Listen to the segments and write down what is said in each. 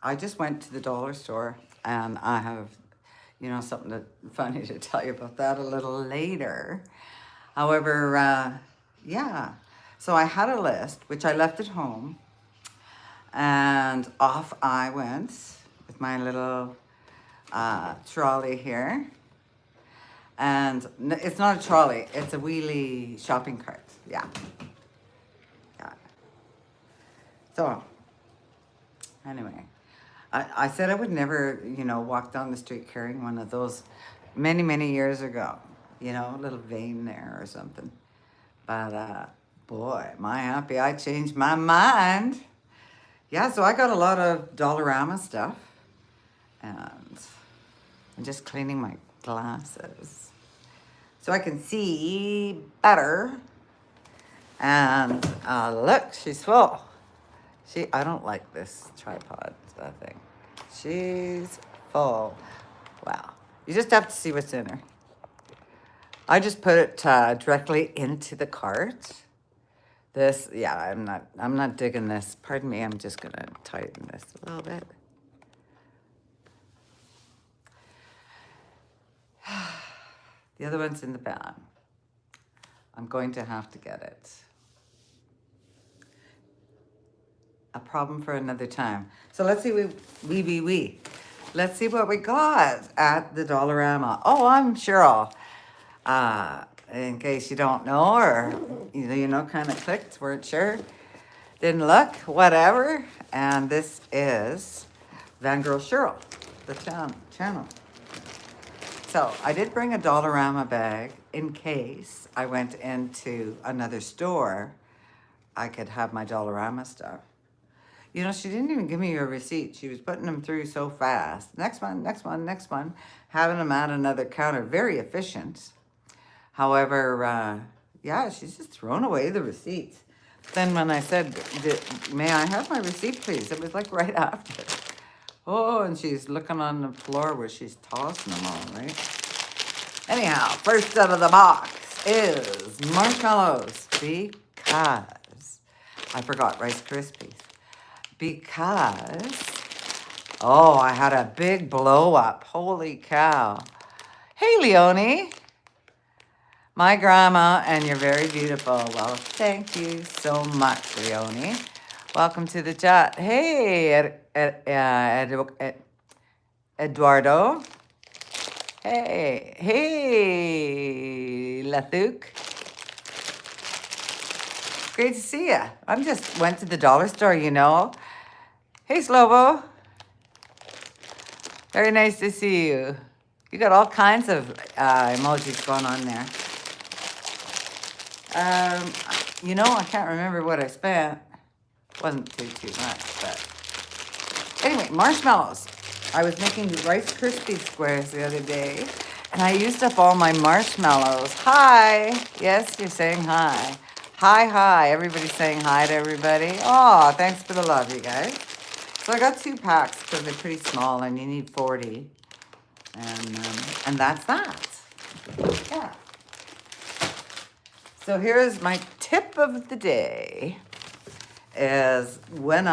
I just went to the dollar store and I have, something funny to tell you about that a little later. However, yeah. So I had a list, which I left at home, and off I went with my little trolley here. And it's not a trolley, it's a wheelie shopping cart. Yeah. Yeah. So, anyway, I said I would never, walk down the street carrying one of those many, many years ago. A little vein there or something. But, boy, am I happy I changed my mind. Yeah, so I got a lot of Dollarama stuff. And I'm just cleaning my glasses so I can see better. And look, she's full. I don't like this tripod thing. She's full. Wow. You just have to see what's in her. I just put it directly into the cart. This, yeah, I'm not digging this. Pardon me, I'm just gonna tighten this a little bit. The other one's in the van. I'm going to have to get it. A problem for another time. So let's see, let's see what we got at the Dollarama. Oh, I'm Shirl. In case you don't know, or kind of clicked, weren't sure, didn't look, whatever. And this is Girl Shirl, the channel. So I did bring a Dollarama bag in case I went into another store. I could have my Dollarama stuff. She didn't even give me a receipt. She was putting them through so fast. Next one, having them at another counter. Very efficient. However, yeah, she's just thrown away the receipts. Then when I said, may I have my receipt, please? It was like right after. Oh, and she's looking on the floor where she's tossing them all, right? Anyhow, first out of the box is marshmallows because I forgot Rice Krispies. Because, I had a big blow up. Holy cow. Hey, Leonie. My grandma, and you're very beautiful. Well, thank you so much, Leonie. Welcome to the chat. Hey, Eduardo. Hey, Lathuk. Great to see you. I just went to the dollar store, Hey, Slobo. Very nice to see you. You got all kinds of emojis going on there. I can't remember what I spent. Wasn't too much, but anyway, marshmallows. I was making Rice Krispie squares the other day, and I used up all my marshmallows. Hi. Yes, you're saying hi. Hi. Everybody's saying hi to everybody. Oh, thanks for the love, you guys. So I got 2 packs because they're pretty small, and you need 40. And that's that. Yeah. So here's my tip of the day. Is when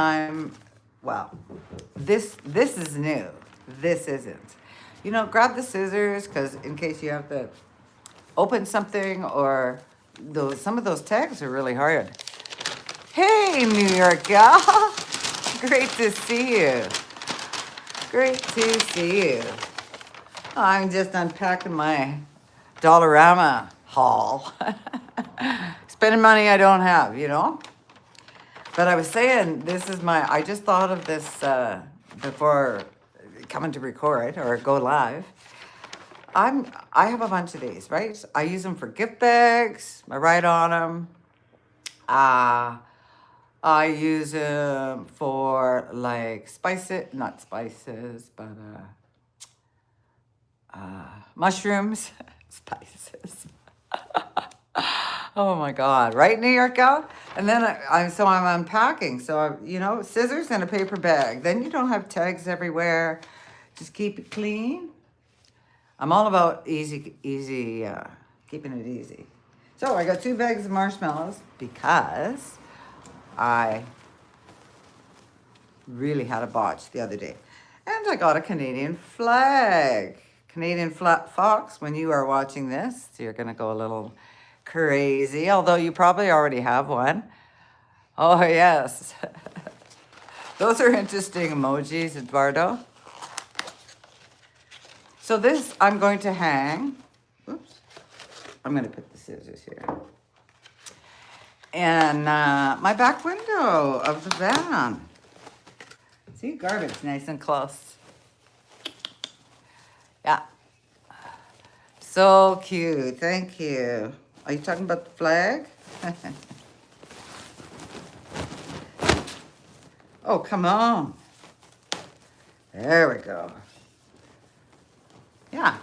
this is new. This isn't. Grab the scissors because in case you have to open something or some of those tags are really hard. Hey, New York gal. Great to see you. Great to see you. I'm just unpacking my Dollarama haul. Spending money I don't have, But I was saying, I just thought of this before coming to record or go live. I have a bunch of these, right? I use them for gift bags. I write on them. I use them for like not spices, but mushrooms, spices. Oh my God, right, New York gal? And then I'm unpacking. So, scissors and a paper bag. Then you don't have tags everywhere. Just keep it clean. I'm all about easy, keeping it easy. So I got 2 bags of marshmallows because I really had a botch the other day. And I got a Canadian flag. Canadian fox, when you are watching this, you're going to go a little crazy, although you probably already have one. Oh, yes. Those are interesting emojis, Eduardo. So this I'm going to hang. Oops. I'm going to put the scissors here. And my back window of the van. See, garbage nice and close. Yeah. So cute. Thank you. Are you talking about the flag? Oh, come on. There we go. Yeah.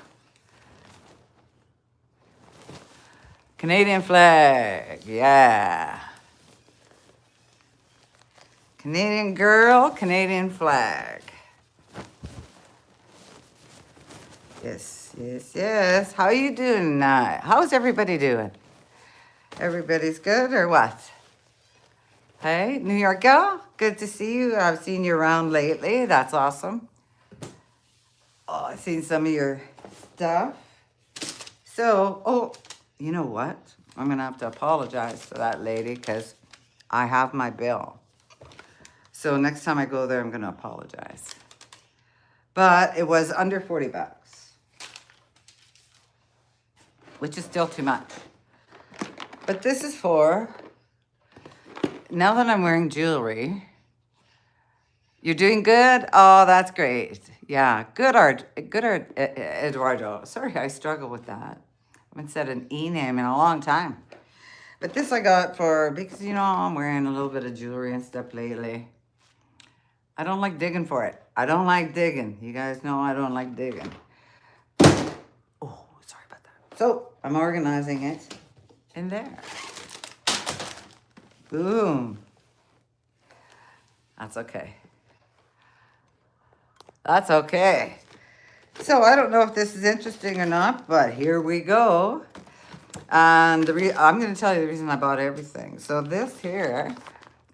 Canadian flag. Yeah. Canadian girl, Canadian flag. Yes, yes, yes. How are you doing tonight? How's everybody doing? Everybody's good or what? Hey, New York gal, good to see you. I've seen you around lately. That's awesome. Oh, I've seen some of your stuff. So, oh, you know what? I'm going to have to apologize to that lady because I have my bill. So next time I go there, I'm going to apologize. But it was under 40 bucks, which is still too much. But this is for, now that I'm wearing jewelry, you're doing good? Oh, that's great. Yeah, good art, Eduardo. Sorry, I struggle with that. I haven't said an E name in a long time. But this I got for, because, you know, I'm wearing a little bit of jewelry and stuff lately. I don't like digging for it. I don't like digging. You guys know I don't like digging. Oh, sorry about that. So, I'm organizing it in there. Boom. That's okay. That's okay. So, I don't know if this is interesting or not, but here we go. And I'm going to tell you the reason I bought everything. So, this here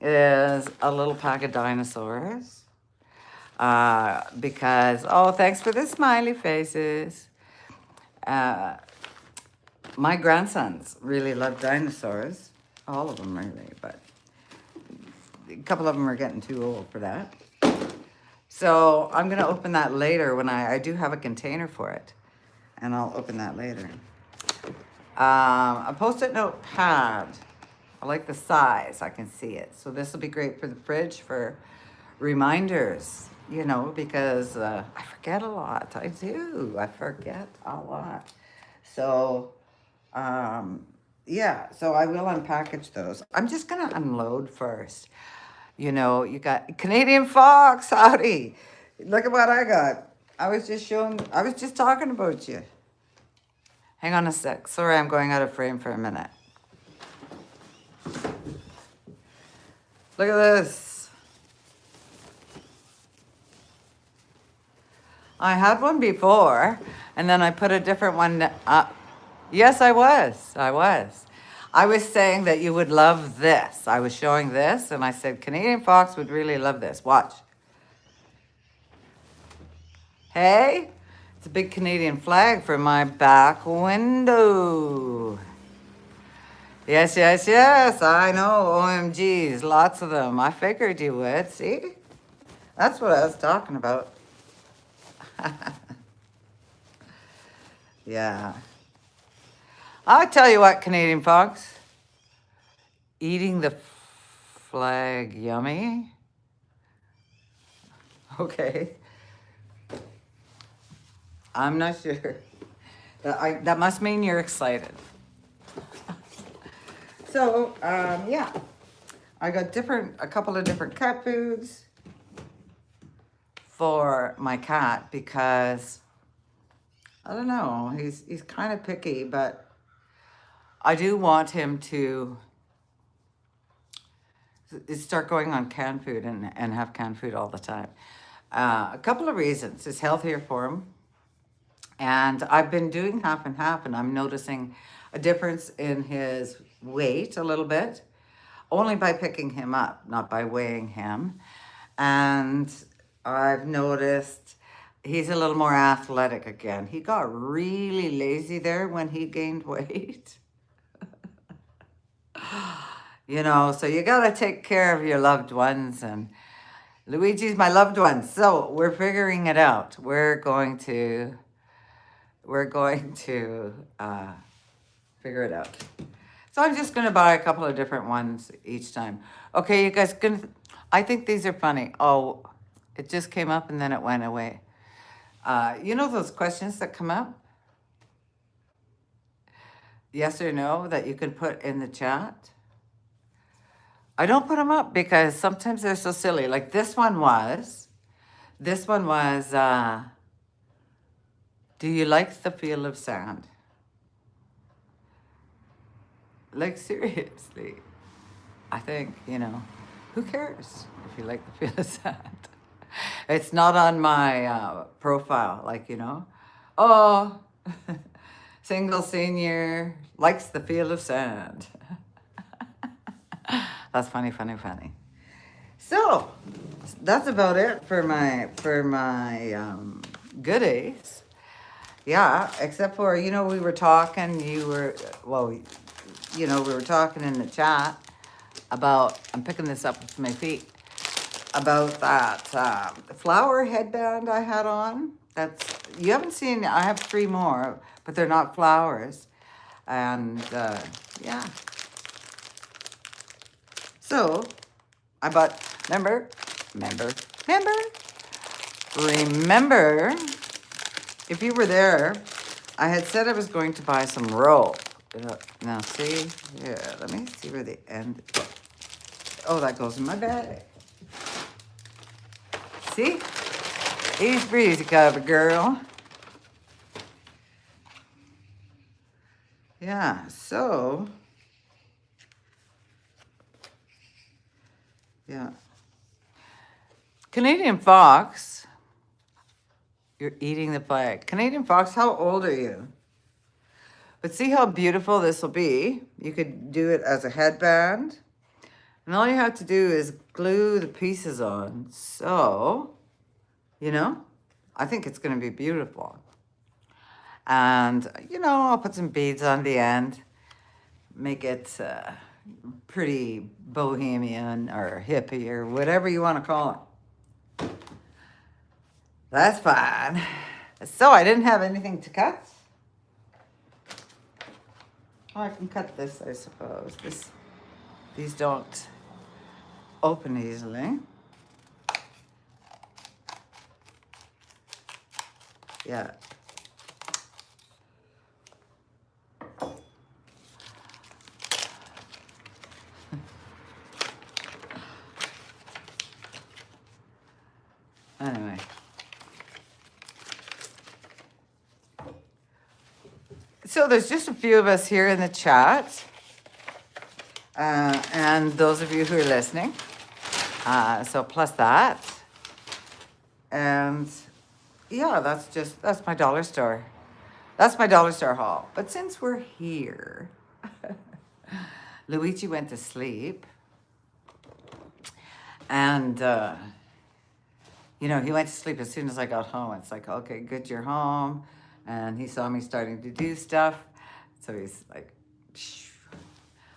is a little pack of dinosaurs. Because, oh, thanks for the smiley faces. My grandsons really love dinosaurs. All of them really, but a couple of them are getting too old for that. So I'm going to open that later when I do have a container for it. And I'll open that later. A Post-it note pad. I like the size. I can see it. So this will be great for the fridge for reminders, you know, because I forget a lot. I do. I forget a lot. So, yeah. So I will unpackage those. I'm just going to unload first. You know, you got Canadian Fox. Howdy. Look at what I got. I was just talking about you. Hang on a sec. Sorry, I'm going out of frame for a minute. Look at this. I had one before, and then I put a different one up. Yes, I was. I was saying that you would love this. I was showing this, and I said, Canadian Fox would really love this. Watch. Hey, it's a big Canadian flag for my back window. Yes, I know. OMGs, lots of them. I figured you would. See? That's what I was talking about. Yeah. I'll tell you what, Canadian Fox. Eating the flag yummy? Okay. I'm not sure. That must mean you're excited. So, yeah. I got a couple of different cat foods for my cat because, I don't know, he's kind of picky, but I do want him to start going on canned food and have canned food all the time. A couple of reasons. It's healthier for him. And I've been doing half and half, and I'm noticing a difference in his weight a little bit, only by picking him up, not by weighing him. And I've noticed he's a little more athletic again. He got really lazy there when he gained weight. You know, so you got to take care of your loved ones, and Luigi's my loved one. So we're figuring it out. We're going to figure it out. So I'm just going to buy a couple of different ones each time. Okay, you guys, I think these are funny. Oh, it just came up and then it went away. You know those questions that come up? Yes or no, that you can put in the chat? I don't put them up because sometimes they're so silly. Like this one was, do you like the feel of sand? Like seriously, I think, who cares if you like the feel of sand? It's not on my profile, oh, single senior likes the feel of sand. That's funny. So that's about it for my goodies. Yeah, except for we were talking. We were talking in the chat about. I'm picking this up with my feet. About that flower headband I had on. You haven't seen. I have 3 more, but they're not flowers. And yeah. So I bought. Remember, if you were there, I had said I was going to buy some rope. Now see, let me see where the end. Oh, that goes in my bag. See? Easy breezy cover, girl. Yeah, so. Yeah. Canadian Fox. You're eating the flag. Canadian Fox, how old are you? But see how beautiful this will be. You could do it as a headband. And all you have to do is glue the pieces on. So, I think it's going to be beautiful. And, I'll put some beads on the end. Make it pretty bohemian or hippie or whatever you want to call it. That's fine. So I didn't have anything to cut. Oh, I can cut this, I suppose. These don't open easily. Yeah. Anyway. So there's just a few of us here in the chat. And those of you who are listening. So plus that. And yeah, that's my dollar store. That's my dollar store haul. But since we're here, Luigi went to sleep. And, he went to sleep as soon as I got home. It's like, okay, good, you're home. And he saw me starting to do stuff. So he's like,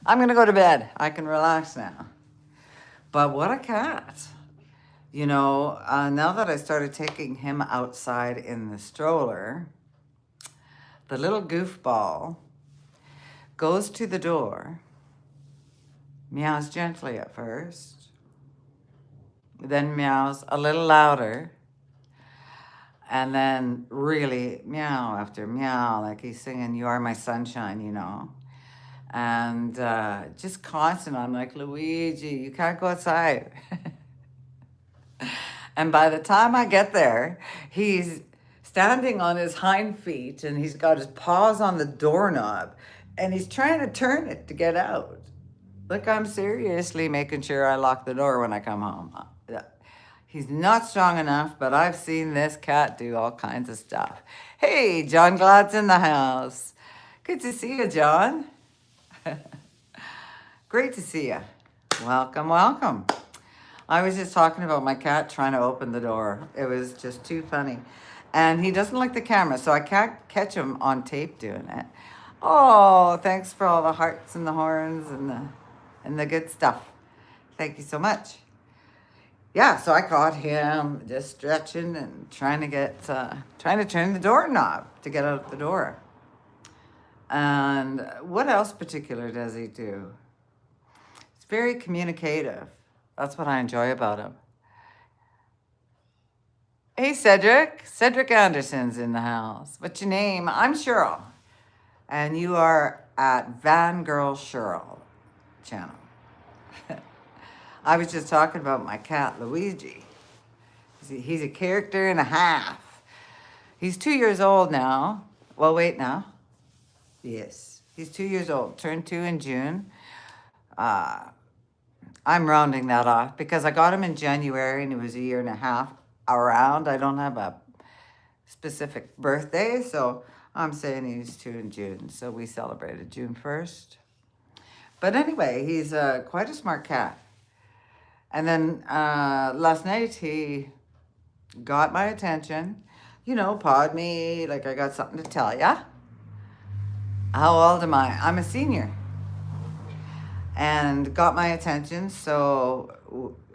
I'm going to go to bed. I can relax now. But what a cat. Now that I started taking him outside in the stroller, the little goofball goes to the door, meows gently at first, then meows a little louder, and then really meow after meow, like he's singing You Are My Sunshine, And just constant. I'm like, Luigi, you can't go outside. And by the time I get there, he's standing on his hind feet and he's got his paws on the doorknob and he's trying to turn it to get out. Like I'm seriously making sure I lock the door when I come home. He's not strong enough, but I've seen this cat do all kinds of stuff. Hey, John Glad's in the house. Good to see you, John. Great to see you. Welcome. I was just talking about my cat trying to open the door. It was just too funny. And he doesn't like the camera, so I can't catch him on tape doing it. Oh, thanks for all the hearts and the horns and the good stuff. Thank you so much. Yeah, so I caught him just stretching and trying to turn the doorknob to get out the door. And what else particular does he do? He's very communicative. That's what I enjoy about him. Hey, Cedric. Cedric Anderson's in the house. What's your name? I'm Shirl. And you are at Girl Shirl channel. I was just talking about my cat, Luigi. He's a character and a half. He's 2 years old now. Well, wait now. Yes, he's 2 years old. Turned 2 in June. I'm rounding that off because I got him in January and he was a year and a half around. I don't have a specific birthday, so I'm saying he's 2 in June. So we celebrated June 1st. But anyway, he's quite a smart cat. And then last night he got my attention. You know, pawed me like I got something to tell ya. How old am I? I'm a senior. And got my attention,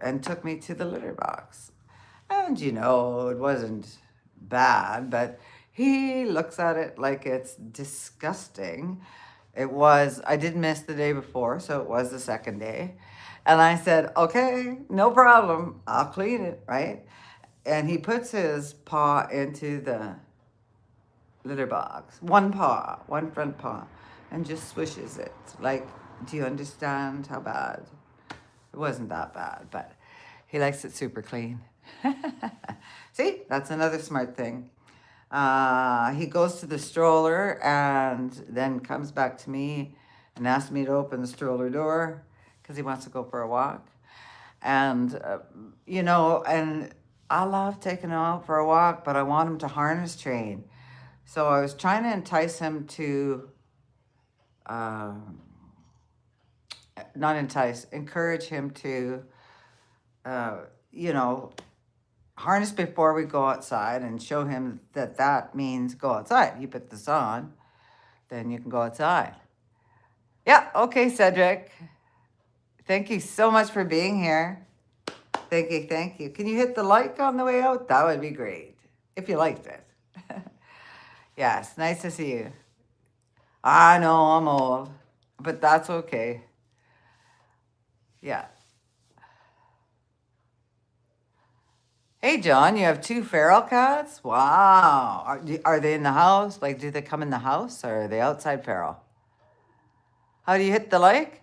and took me to the litter box. And you know, it wasn't bad, but he looks at it like it's disgusting. I did miss the day before, so it was the second day. And I said, okay, no problem. I'll clean it, right? And he puts his paw into the litter box. One paw, one front paw, and just swishes it. Like, do you understand how bad? It wasn't that bad, but he likes it super clean. See, that's another smart thing. He goes to the stroller and then comes back to me and asks me to open the stroller door because he wants to go for a walk. And, you know, and I love taking him out for a walk, but I want him to harness train. So I was trying to entice him to, encourage him to, you know, harness before we go outside and show him that means go outside. You put this on, then you can go outside. Yeah, okay, Cedric. Thank you so much for being here. Thank you, thank you. Can you hit the like on the way out? That would be great, if you liked it. Yes, nice to see you. I know I'm old, but that's okay. Yeah. Hey, John, you have 2 feral cats? Wow. Are they in the house? Like, do they come in the house or are they outside feral? How do you hit the like?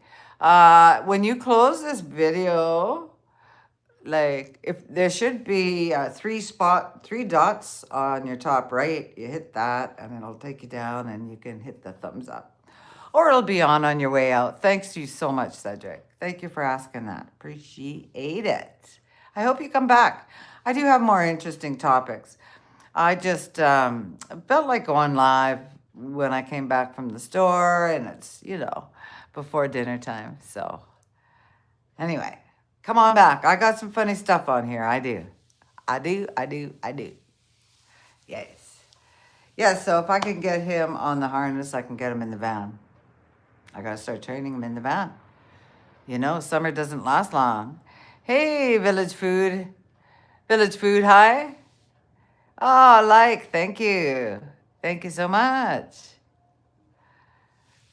When you close this video, like, if there should be 3 dots on your top right, you hit that and it'll take you down and you can hit the thumbs up. Or it'll be on your way out. Thanks to you so much, Cedric. Thank you for asking that. Appreciate it. I hope you come back. I do have more interesting topics. I just felt like going live when I came back from the store, and it's, you know, before dinner time. So anyway, come on back. I got some funny stuff on here. I do. Yes. Yeah, so if I can get him on the harness, I can get him in the van. I got to start training him in the van. You know, summer doesn't last long. Hey, Village Food. Village Food, hi. Oh, thank you. Thank you so much.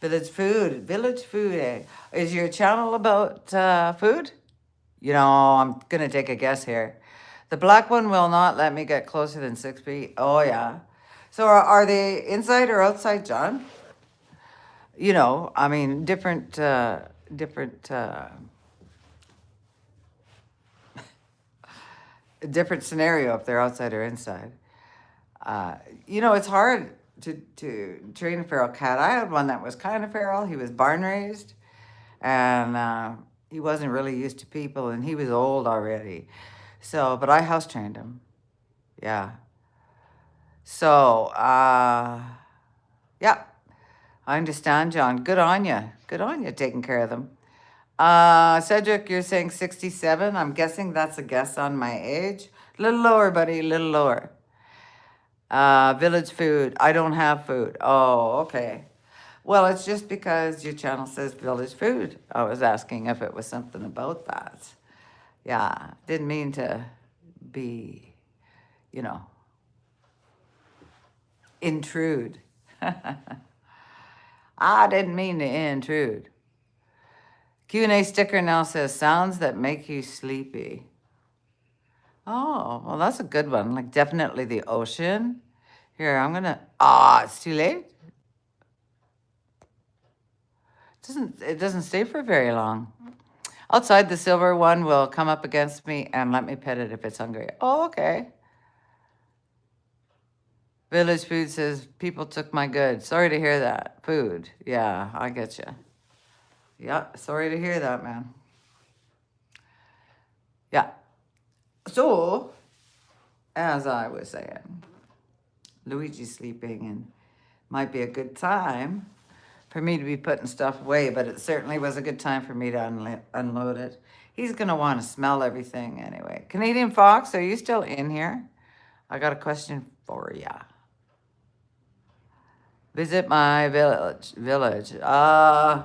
Village Food. Eh? Is your channel about food? You know, I'm going to take a guess here. The black one will not let me get closer than 6 feet. Oh, yeah. So are they inside or outside, John? You know, I mean, different scenario if they're outside or inside. You know, it's hard to train a feral cat. I had one that was kind of feral. He was barn raised, and he wasn't really used to people, and he was old already. So, but I house trained him. Yeah. So, yeah, I understand, John. Good on you. Good on you taking care of them. Cedric, you're saying 67. I'm guessing that's a guess on my age. Little lower, buddy, little lower. Village food. I don't have food. Oh, okay. Well, it's just because your channel says village food. I was asking if it was something about that. Yeah, didn't mean to be, you know, intrude. I didn't mean to intrude. Q&A sticker now says sounds that make you sleepy. Oh, well, that's a good one. Like definitely the ocean. Here, I'm gonna. It's too late. It doesn't stay for very long. Outside, the silver one will come up against me and let me pet it if it's hungry. Oh, okay. Village Food says, people took my goods. Sorry to hear that. Food. Yeah, I get you. Yeah, sorry to hear that, man. Yeah. So, as I was saying, Luigi's sleeping and might be a good time for me to be putting stuff away, but it certainly was a good time for me to unload it. He's going to want to smell everything anyway. Canadian Fox, are you still in here? I got a question for ya. Visit my village. I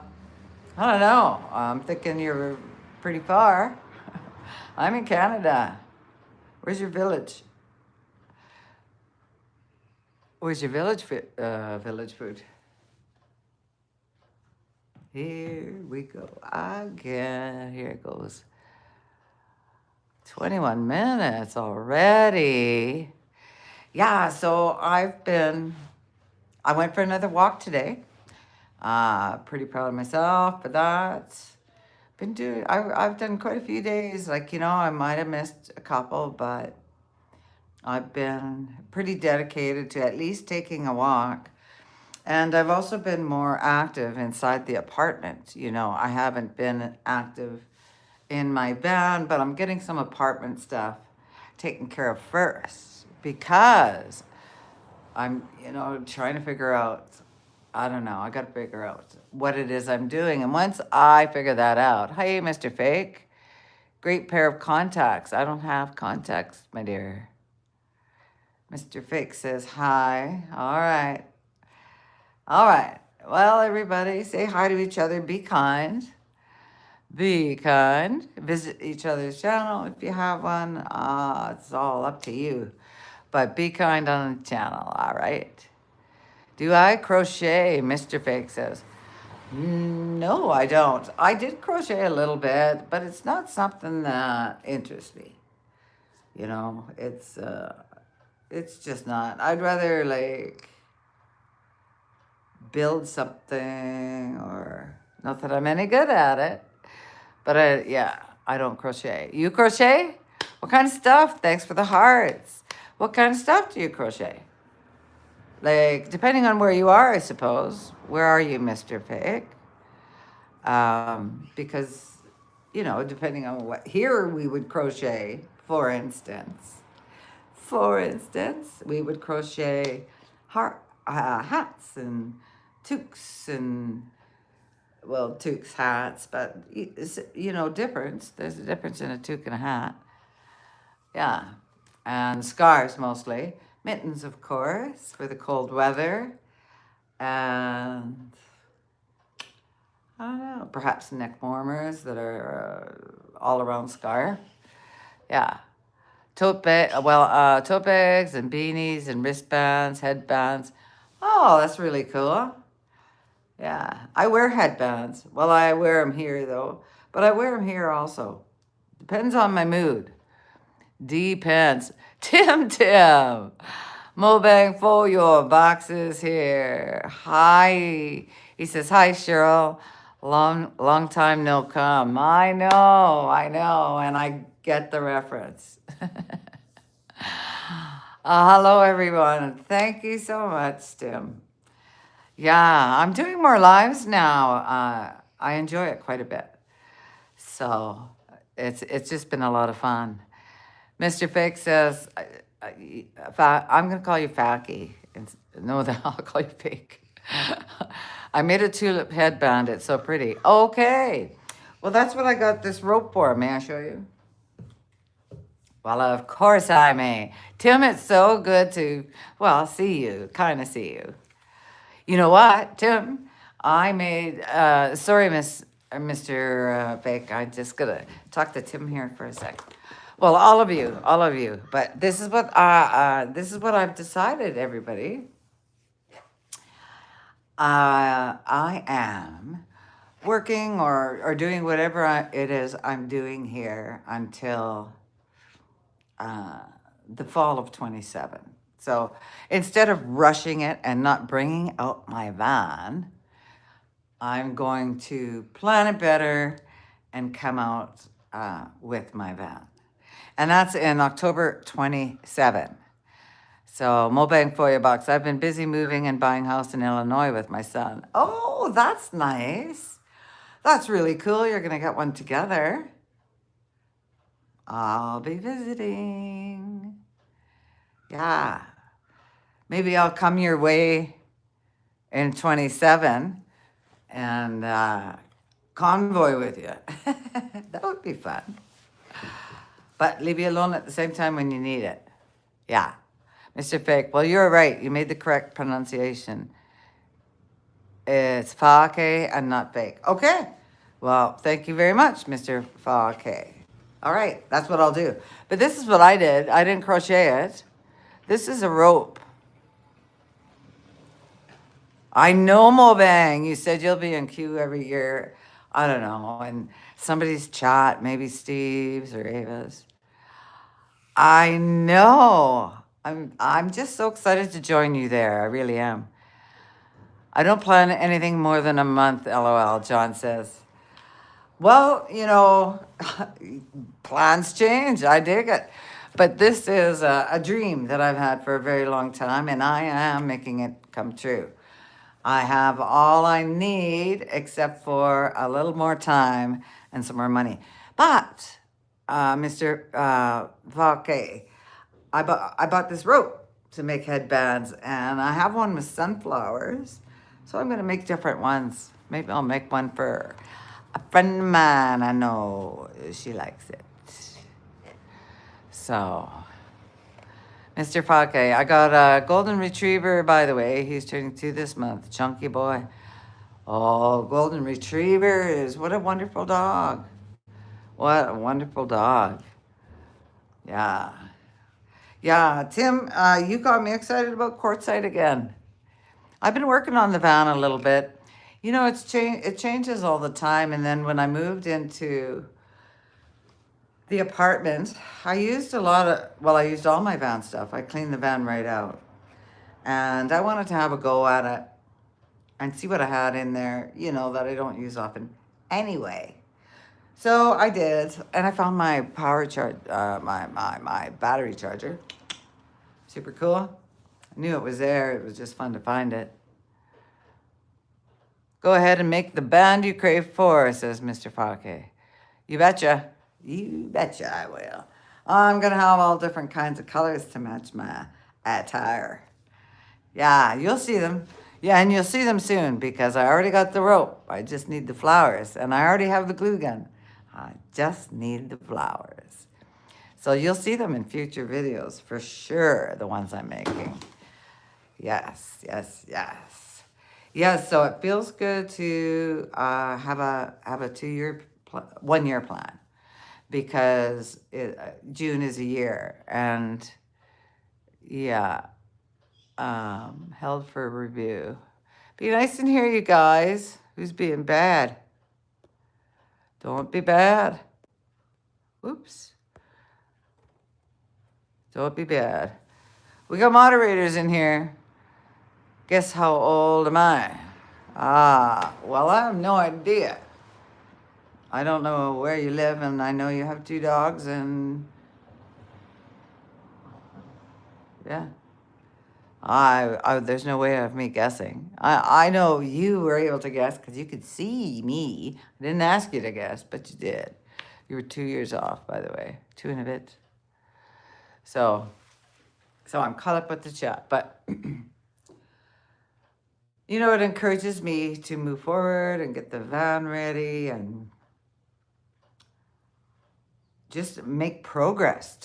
don't know. I'm thinking you're pretty far. I'm in Canada. Where's your village? Where's your village food? Here we go again. Here it goes. 21 minutes already. Yeah, so I went for another walk today. Pretty proud of myself for that. I've done quite a few days. Like, I might have missed a couple, but I've been pretty dedicated to at least taking a walk. And I've also been more active inside the apartment. I haven't been active in my van, but I'm getting some apartment stuff taken care of first because I'm, trying to figure out, I don't know, I got to figure out what it is I'm doing. And once I figure that out, hey, Mr. Fake, great pair of contacts. I don't have contacts, my dear. Mr. Fake says hi. All right. All right. Well, everybody, say hi to each other. Be kind. Be kind. Visit each other's channel if you have one. It's all up to you. But be kind on the channel, all right? Do I crochet? Mr. Fake says. No, I don't. I did crochet a little bit, but it's not something that interests me. It's just not. I'd rather build something, or not that I'm any good at it, but I don't crochet. You crochet? What kind of stuff? Thanks for the hearts. What kind of stuff do you crochet? Depending on where you are, I suppose. Where are you, Mr. Fake? Because, depending on what, here we would crochet, for instance, we would crochet hats and toques and, well, toques, hats, but, difference. There's a difference in a toque and a hat. Yeah. And scarves mostly. Mittens, of course, for the cold weather. And I don't know, perhaps neck warmers that are all around scarf. Yeah. Tote bags and beanies and wristbands, headbands. Oh, that's really cool. Yeah. I wear headbands. Well, I wear them here, though. But I wear them here also. Depends on my mood. Depends. Tim. Mobang for your boxes here. Hi. He says, hi, Cheryl. Long time no come. I know. And I get the reference. Hello, everyone. Thank you so much, Tim. Yeah, I'm doing more lives now. I enjoy it quite a bit. So it's just been a lot of fun. Mr. Fake says, I'm going to call you Facky. No, I'll call you Fake. I made a tulip headband. It's so pretty. Okay. Well, that's what I got this rope for. May I show you? Well, of course I may. Tim, it's so good to, well, see you, kind of see you. You know what, Tim? I made, sorry, Mr. Fake, I just gotta talk to Tim here for a sec. Well, all of you. But this is what I've decided, everybody. I am working or doing whatever it is I'm doing here until the fall of 27. So instead of rushing it and not bringing out my van, I'm going to plan it better and come out with my van. And that's in October 27. So, Mobang for you bucks. I've been busy moving and buying house in Illinois with my son. Oh, that's nice. That's really cool. You're going to get one together. I'll be visiting. Yeah. Maybe I'll come your way in 27 and convoy with you. That would be fun. But leave you alone at the same time when you need it. Yeah. Mr. Fake, well, you're right. You made the correct pronunciation. It's Fake and not fake. Okay. Well, thank you very much, Mr. Fake. All right. That's what I'll do. But this is what I did. I didn't crochet it. This is a rope. I know, Mobang. You said you'll be in queue every year. I don't know. And somebody's chat, maybe Steve's or Ava's. I know. I'm just so excited to join you there. I really am. I don't plan anything more than a month, LOL, John says. Well, plans change. I dig it. But this is a dream that I've had for a very long time, and I am making it come true. I have all I need except for a little more time and some more money. But, Mr. Vake, I bought this rope to make headbands, and I have one with sunflowers. So I'm going to make different ones. Maybe I'll make one for a friend of mine. I know she likes it. So, Mr. Fake, I got a golden retriever, by the way. He's turning 2 this month. Chunky boy. Oh, golden retrievers. What a wonderful dog. What a wonderful dog. Yeah. Yeah, Tim, you got me excited about Quartzsite again. I've been working on the van a little bit. It changes all the time. And then when I moved into the apartment, I used I used all my van stuff. I cleaned the van right out. And I wanted to have a go at it and see what I had in there, that I don't use often anyway. So I did, and I found my power charge, my battery charger. Super cool. I knew it was there. It was just fun to find it. Go ahead and make the band you crave for, says Mr. Fake. You betcha. You betcha I will. I'm going to have all different kinds of colors to match my attire. Yeah, you'll see them. Yeah, and you'll see them soon because I already got the rope. I just need the flowers, and I already have the glue gun. I just need the flowers. So you'll see them in future videos for sure, the ones I'm making. Yes. Yes, so it feels good to have a 1 year plan because June is a year, and yeah, held for review. Be nice in here, you guys. Who's being bad? Don't be bad. Oops. Don't be bad. We got moderators in here. Guess how old am I? Well, I have no idea. I don't know where you live, and I know you have 2 dogs, and yeah. There's no way of me guessing. I know you were able to guess because you could see me. I didn't ask you to guess, but you did. You were 2 years off, by the way. 2 and a bit. So I'm caught up with the chat. But, it encourages me to move forward and get the van ready. And just make progress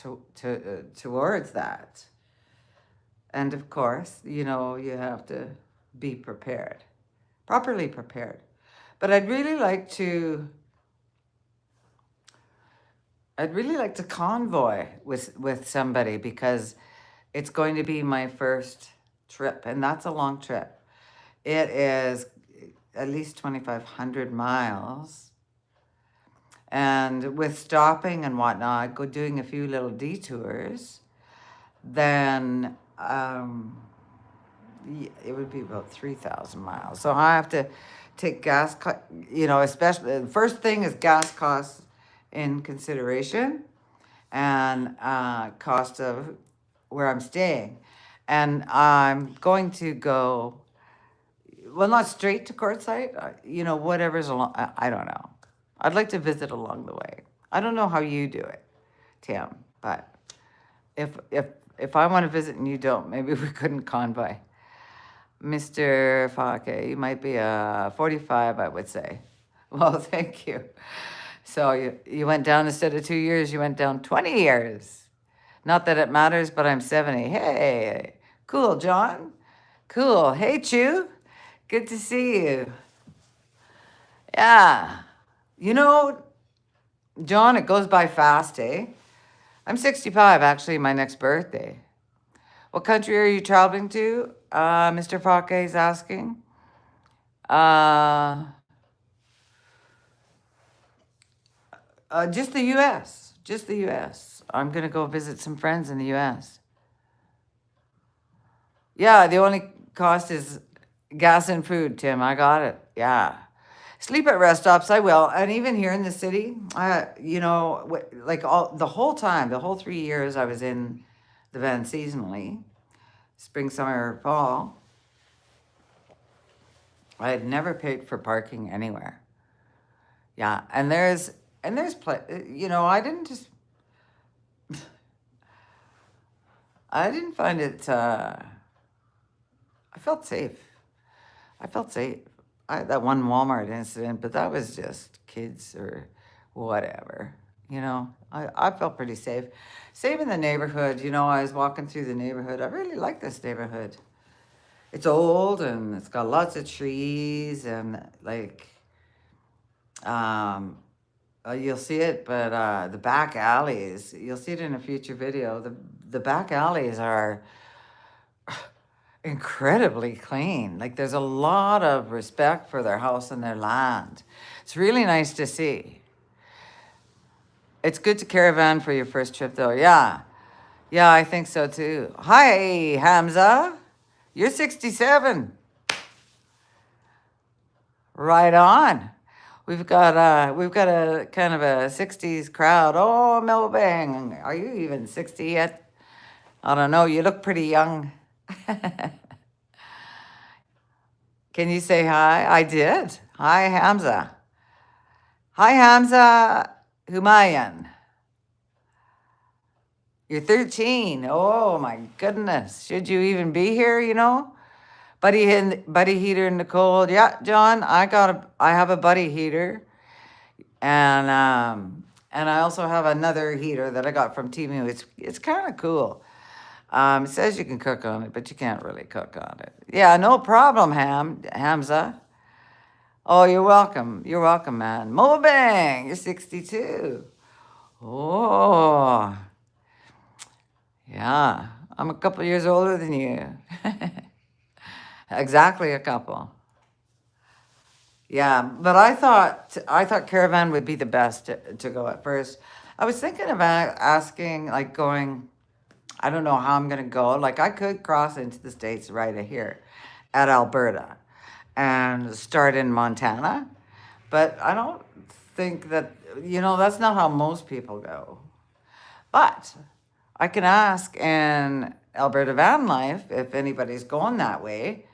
towards that. And of course, you know, you have to be prepared, properly prepared. But I'd really like to convoy with somebody because it's going to be my first trip, and that's a long trip. It is at least 2,500 miles. And with stopping and whatnot, go doing a few little detours, then it would be about 3,000 miles. So I have to take you know, especially the first thing is gas costs in consideration and cost of where I'm staying. And I'm going to go, well, not straight to Quartzsite, you know, whatever's along, I don't know. I'd like to visit along the way. I don't know how you do it, Tim, but if I want to visit and you don't, maybe we couldn't convoy. Mr. Fake, you might be 45, I would say. Well, thank you. So you went down, instead of 2 years, you went down 20 years. Not that it matters, but I'm 70. Hey, cool, John. Cool. Hey, Chew. Good to see you. Yeah. You know, John, it goes by fast, eh? I'm 65, actually, my next birthday. What country are you traveling to? Mr. Fake is asking. Just the U.S. Just the U.S. I'm going to go visit some friends in the U.S. Yeah, the only cost is gas and food, Tim. I got it. Yeah. Sleep at rest stops, I will. And even here in the city, you know, like the whole time, the whole 3 years I was in the van seasonally, spring, summer, fall, I had never paid for parking anywhere. Yeah, you know, I didn't find it, I felt safe. I felt safe. I had that one Walmart incident, but that was just kids or whatever. You know, I felt pretty safe. Same in the neighborhood. You know, I was walking through the neighborhood. I really like this neighborhood. It's old and it's got lots of trees and like, you'll see it, but the back alleys, you'll see it in a future video. The back alleys are incredibly clean. Like there's a lot of respect for their house and their land. It's really nice to see. It's good to caravan for your first trip though. Yeah. Yeah, I think so too. Hi, Hamza. You're 67. Right on. We've got a kind of a 60s crowd. Oh, Melbang, are you even 60 yet? I don't know. You look pretty young. Can you say hi? I did. Hi, Hamza. Hi, Hamza Humayan. You're 13. Oh, my goodness. Should you even be here, you know? Buddy heater in the cold. Yeah, John, I have a buddy heater. And I also have another heater that I got from Temu. It's kind of cool. It says you can cook on it, but you can't really cook on it. Yeah, no problem, Hamza. Oh, you're welcome. You're welcome, man. Mobang, you're 62. Oh, yeah. I'm a couple years older than you. Exactly a couple. Yeah, but I thought caravan would be the best to go at first. I was thinking about asking, like going, I don't know how I'm going to go. Like I could cross into the States right here at Alberta and start in Montana. But I don't think that, you know, that's not how most people go. But I can ask in Alberta van life if anybody's going that way.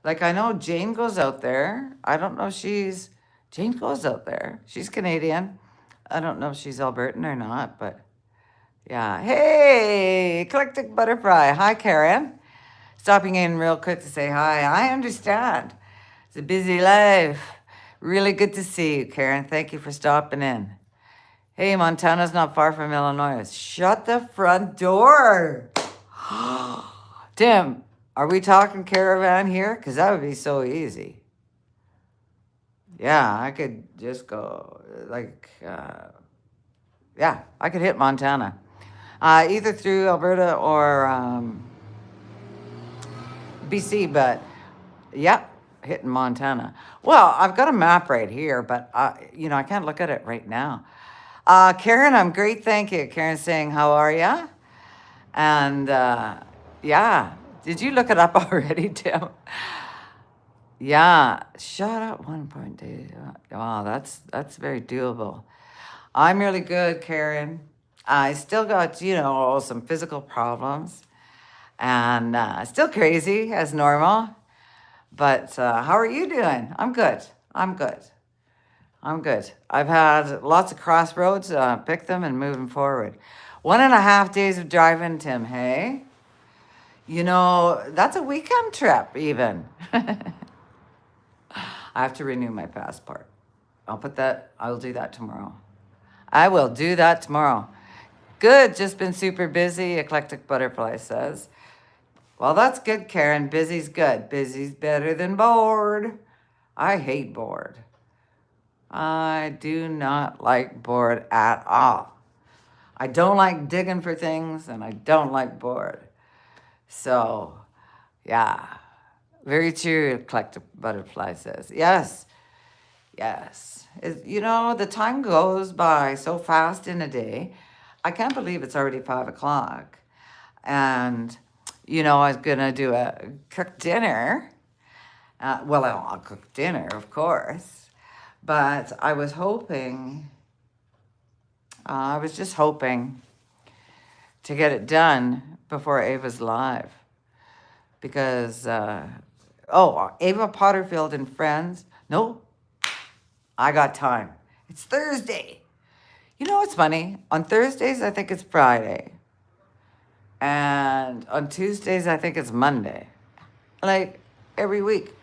Like I know Jane goes out there. I don't know if Jane goes out there. She's Canadian. I don't know if she's Albertan or not, but yeah. Hey, Eclectic Butterfly. Hi, Karen. Stopping in real quick to say hi. I understand. It's a busy life. Really good to see you, Karen. Thank you for stopping in. Hey, Montana's not far from Illinois. Shut the front door. Tim, are we talking caravan here? Because that would be so easy. Yeah, I could just go, like, yeah, I could hit Montana. Either through Alberta or BC, but yep, hitting Montana. Well, I've got a map right here, but I can't look at it right now. Karen, I'm great, thank you. Karen's saying, how are ya? And yeah, did you look it up already, Tim? Yeah, shut up 1.2. Wow, that's very doable. I'm really good, Karen. I still got, some physical problems and still crazy as normal. But how are you doing? I'm good. I'm good. I'm good. I've had lots of crossroads, pick them and moving forward. 1.5 days of driving, Tim, hey? That's a weekend trip even. I have to renew my passport. I'll do that tomorrow. I will do that tomorrow. Good, just been super busy, Eclectic Butterfly says. Well, that's good, Karen. Busy's good. Busy's better than bored. I hate bored. I do not like bored at all. I don't like digging for things, and I don't like bored. So, yeah. Very true, Eclectic Butterfly says. Yes. Yes. The time goes by so fast in a day. I can't believe it's already 5 o'clock. And, I was going to do a cook dinner. I'll cook dinner, of course. But I was just hoping to get it done before Ava's live. Because, Ava Potterfield and friends. No, I got time. It's Thursday. You know what's funny? On Thursdays, I think it's Friday. And on Tuesdays, I think it's Monday. Like, every week.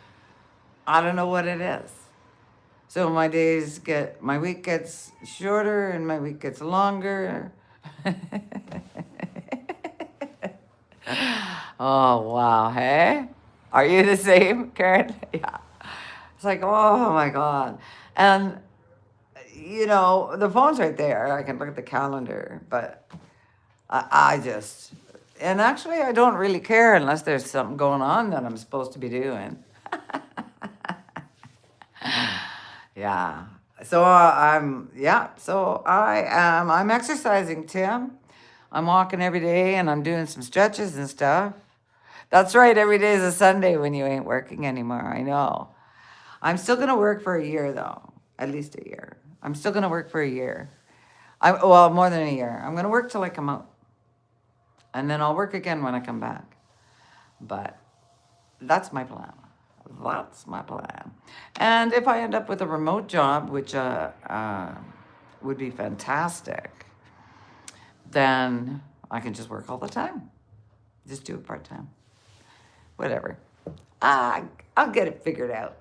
I don't know what it is. So my week gets shorter and my week gets longer. Oh, wow. Hey? Are you the same, Karen? Yeah. It's like, oh my God. And, the phone's right there. I can look at the calendar, but and actually I don't really care unless there's something going on that I'm supposed to be doing. Yeah. So I'm exercising, Tim. I'm walking every day and I'm doing some stretches and stuff. That's right. Every day is a Sunday when you ain't working anymore. I know. I'm still going to work for a year though. At least a year. I'm still going to work for a year. More than a year. I'm going to work till I come out. And then I'll work again when I come back. But that's my plan. That's my plan. And if I end up with a remote job, which would be fantastic, then I can just work all the time. Just do it part-time. Whatever. I'll get it figured out.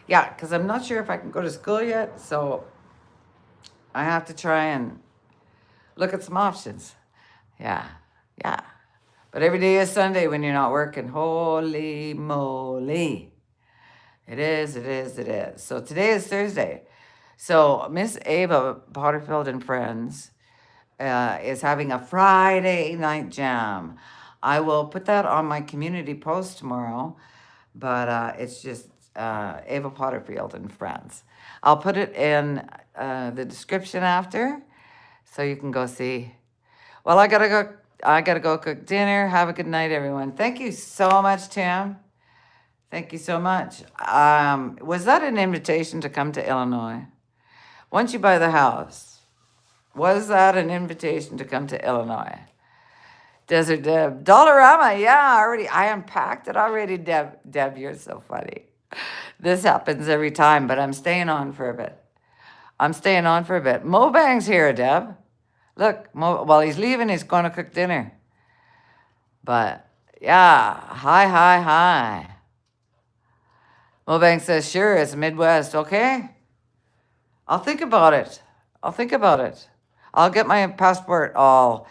Yeah, because I'm not sure if I can go to school yet, so I have to try and look at some options. Yeah. But every day is Sunday when you're not working. Holy moly. It is. So today is Thursday. So Miss Ava Potterfield and Friends is having a Friday night jam. I will put that on my community post tomorrow, but it's just Ava Potterfield and Friends. I'll put it in the description after, so you can go see. Well, I gotta go cook dinner. Have a good night, everyone. Thank you so much, Tim. Thank you so much. Was that an invitation to come to Illinois? Once you buy the house, was that an invitation to come to Illinois? Desert Deb. Dollarama, yeah, I unpacked it already, Deb. Deb, you're so funny. This happens every time, but I'm staying on for a bit. Mo Bang's here, Deb. Look, while he's leaving, he's going to cook dinner. But, yeah, hi. Mo Bang says, sure, it's Midwest, okay? I'll think about it. I'll think about it. I'll get my passport all,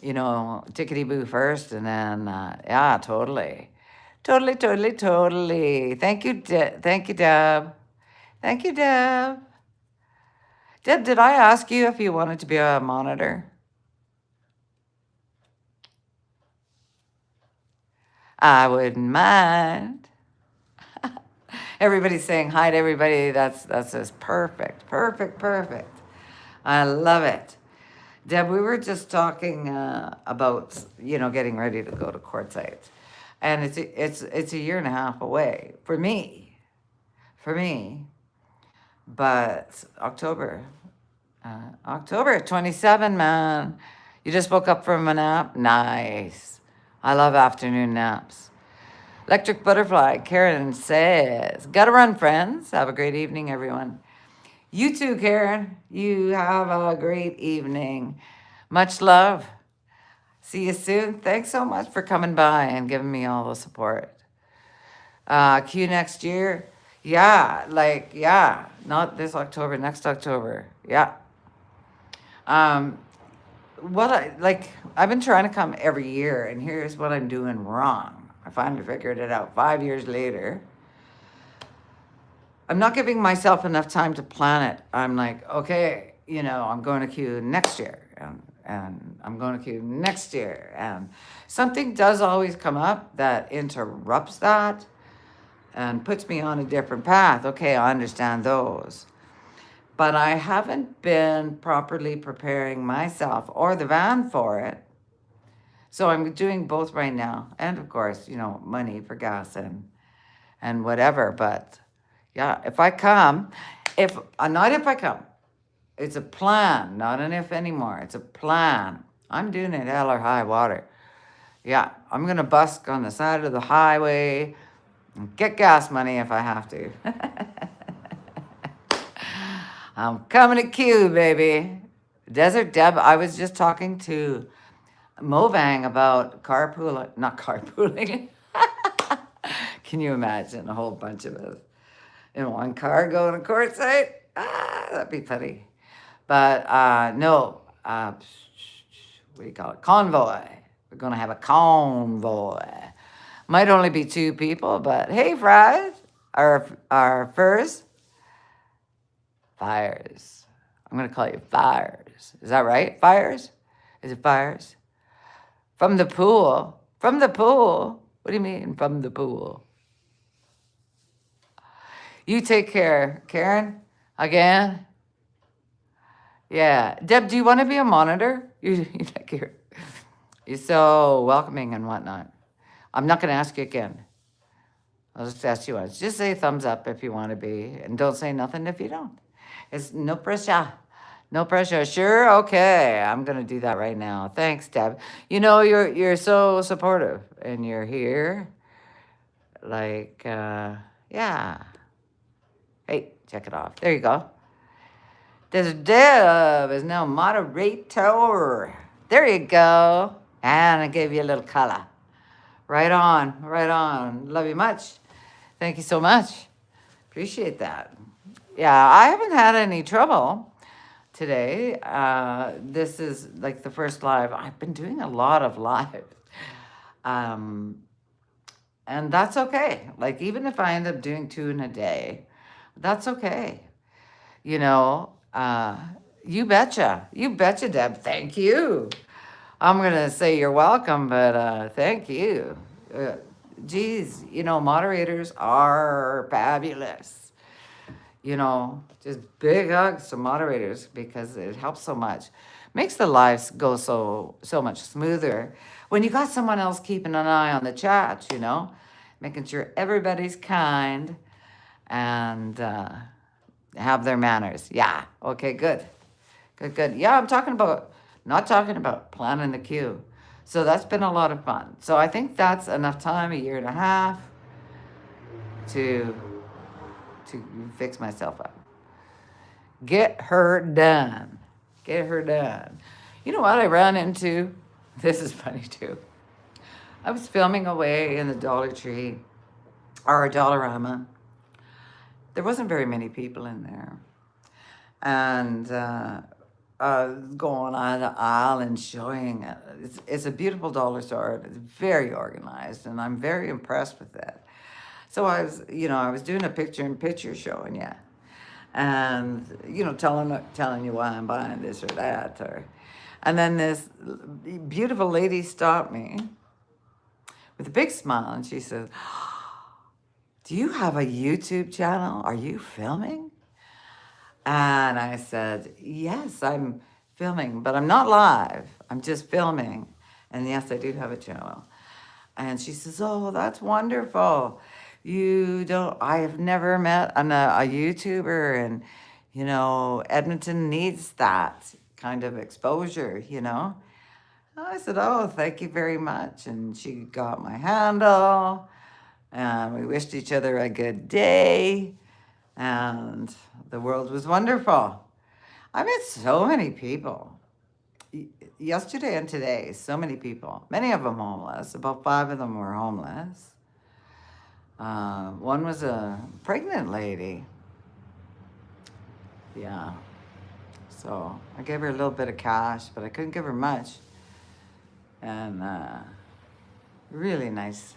tickety-boo first, and then, yeah, totally. Totally, totally, totally. Thank you, thank you, Deb. Thank you, Deb. Deb, did I ask you if you wanted to be a monitor? I wouldn't mind. Everybody's saying hi to everybody. That's just perfect, perfect, perfect. I love it. Deb, we were just talking about getting ready to go to quartzite, and it's a year and a half away for me, but October 27, man. You just woke up from a nap? Nice. I love afternoon naps. Electric Butterfly, Karen says, gotta run, friends. Have a great evening, everyone. You too, Karen. You have a great evening. Much love. See you soon. Thanks so much for coming by and giving me all the support. Q next year. Yeah, not this October, next October. Yeah. I've been trying to come every year, and here's what I'm doing wrong. I finally figured it out 5 years later. I'm not giving myself enough time to plan it. I'm like, okay, I'm going to Q next year, and I'm going to Q next year, and something does always come up that interrupts that and puts me on a different path. Okay, I understand those. But I haven't been properly preparing myself or the van for it. So I'm doing both right now. And of course, money for gas and whatever. But yeah, if I come, not if I come, it's a plan, not an if anymore. It's a plan. I'm doing it hell or high water. Yeah, I'm going to busk on the side of the highway and get gas money if I have to. I'm coming to Q, baby. Desert Deb, I was just talking to Movang about not carpooling. Can you imagine a whole bunch of us in one car going to quartzite? That'd be funny. But no, what do you call it? Convoy. We're going to have a convoy. Might only be 2 people, but hey, fries, our furs. Fires. I'm going to call you Fires. Is that right? Fires? Is it Fires? From the pool. From the pool. What do you mean from the pool? You take care, Karen. Again. Yeah. Deb, do you want to be a monitor? You're so welcoming and whatnot. I'm not going to ask you again. I'll just ask you once. Just say thumbs up if you want to be, and don't say nothing if you don't. It's no pressure. No pressure. Sure? Okay. I'm going to do that right now. Thanks, Deb. You're so supportive, and you're here. Yeah. Hey, check it off. There you go. Deb is now moderator. There you go. And I gave you a little color. Right on. Right on. Love you much. Thank you so much. Appreciate that. Yeah, I haven't had any trouble today. This is like the first live. I've been doing a lot of lives. And that's okay. Like, even if I end up doing 2 in a day, that's okay. You betcha. You betcha, Deb. Thank you. I'm going to say you're welcome, but thank you. Geez, moderators are fabulous. Just big hugs to moderators because it helps so much. Makes the lives go so much smoother when you got someone else keeping an eye on the chat, making sure everybody's kind and have their manners. Yeah. Okay, good. Good. Yeah, not talking about planning the queue. So that's been a lot of fun. So I think that's enough time, a year and a half, to fix myself up. Get her done. Get her done. You know what I ran into? This is funny too. I was filming away in the Dollar Tree, or Dollarama. There wasn't very many people in there. and going on the aisle and showing it. It's a beautiful dollar store. It's very organized, and I'm very impressed with it. So I was doing a picture showing you, and telling you why I'm buying this or that, and then this beautiful lady stopped me with a big smile, and she says, "Do you have a YouTube channel? Are you filming?" And I said, "Yes, I'm filming, but I'm not live. I'm just filming. And yes, I do have a channel." And she says, "Oh, that's wonderful. I have never met a YouTuber, and, Edmonton needs that kind of exposure. I said, "Oh, thank you very much." And she got my handle, and we wished each other a good day, and the world was wonderful. I met so many people yesterday and today, so many people, many of them homeless. About five of them were homeless. One was a pregnant lady. Yeah. So I gave her a little bit of cash, but I couldn't give her much. And really nice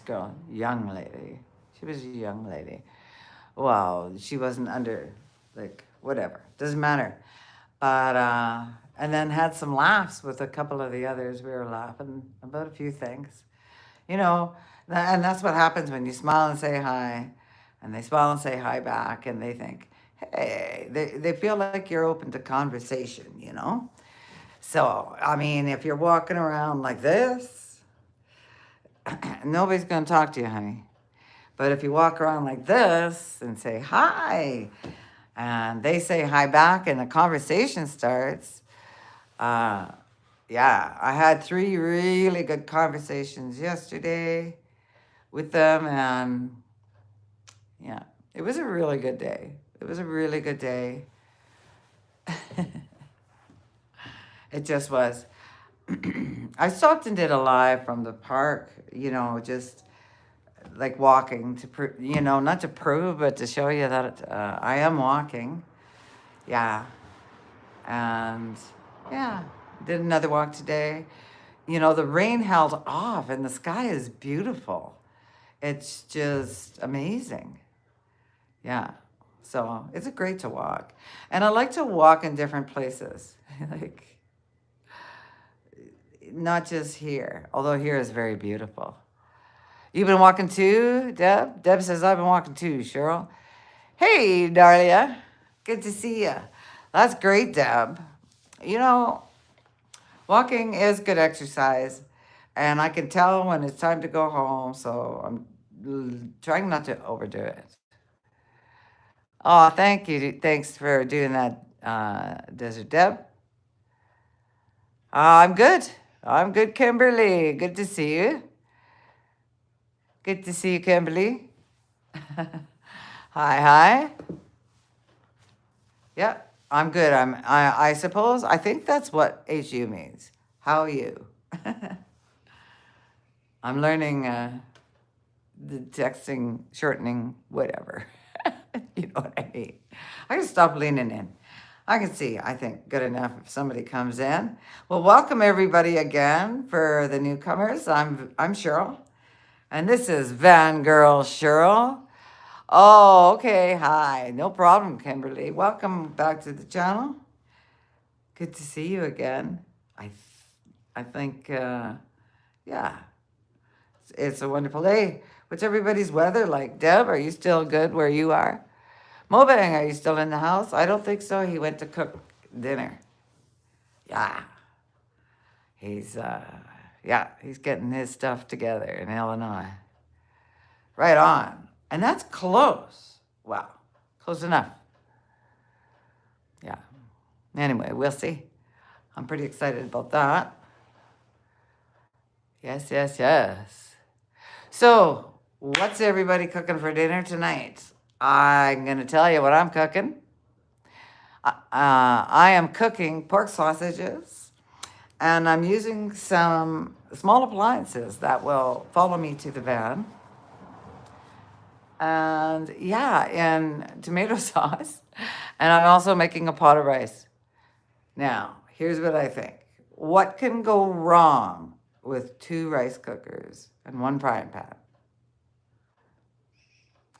girl, young lady. She was a young lady. Well, she wasn't under, like, whatever. Doesn't matter. But, and then had some laughs with a couple of the others. We were laughing about a few things. And that's what happens when you smile and say hi, and they smile and say hi back, and they think, hey, they feel like you're open to conversation. So, I mean, if you're walking around like this, nobody's going to talk to you, honey. But if you walk around like this and say hi, and they say hi back, and the conversation starts, yeah, I had 3 really good conversations yesterday with them, and yeah, it was a really good day. It was a really good day. It just was. I stopped and did a live from the park, just like walking not to prove, but to show you that I am walking. Yeah. And yeah, did another walk today. The rain held off and the sky is beautiful. It's just amazing. Yeah. So it's great to walk. And I like to walk in different places. Like, not just here, although here is very beautiful. You've been walking too, Deb? Deb says, "I've been walking too, Cheryl." Hey, Darlia. Good to see you. That's great, Deb. Walking is good exercise, and I can tell when it's time to go home, so I'm trying not to overdo it. Oh, thank you. Thanks for doing that, Desert Deb. I'm good. I'm good, Kimberly. Good to see you. Good to see you, Kimberly. Hi. Yeah, I'm good. I suppose, I think that's what HU means. How are you? I'm learning the texting, shortening, whatever. You know what I mean? I can stop leaning in. I can see, I think, good enough if somebody comes in. Well, welcome everybody again for the newcomers. I'm Cheryl, and this is Girl Shirl. Oh, okay. Hi. No problem, Kimberly. Welcome back to the channel. Good to see you again. I think, yeah, it's a wonderful day. What's everybody's weather like? Deb, are you still good where you are? Mobang, are you still in the house? I don't think so. He went to cook dinner. Yeah. He's getting his stuff together in Illinois. Right on. And that's close. Wow. Close enough. Yeah. Anyway, we'll see. I'm pretty excited about that. Yes. So, what's everybody cooking for dinner tonight? I'm going to tell you what I'm cooking. I am cooking pork sausages, and I'm using some small appliances that will follow me to the van. and yeah, and tomato sauce. And I'm also making a pot of rice. Now, here's what I think. What can go wrong with 2 rice cookers and 1 frying pan?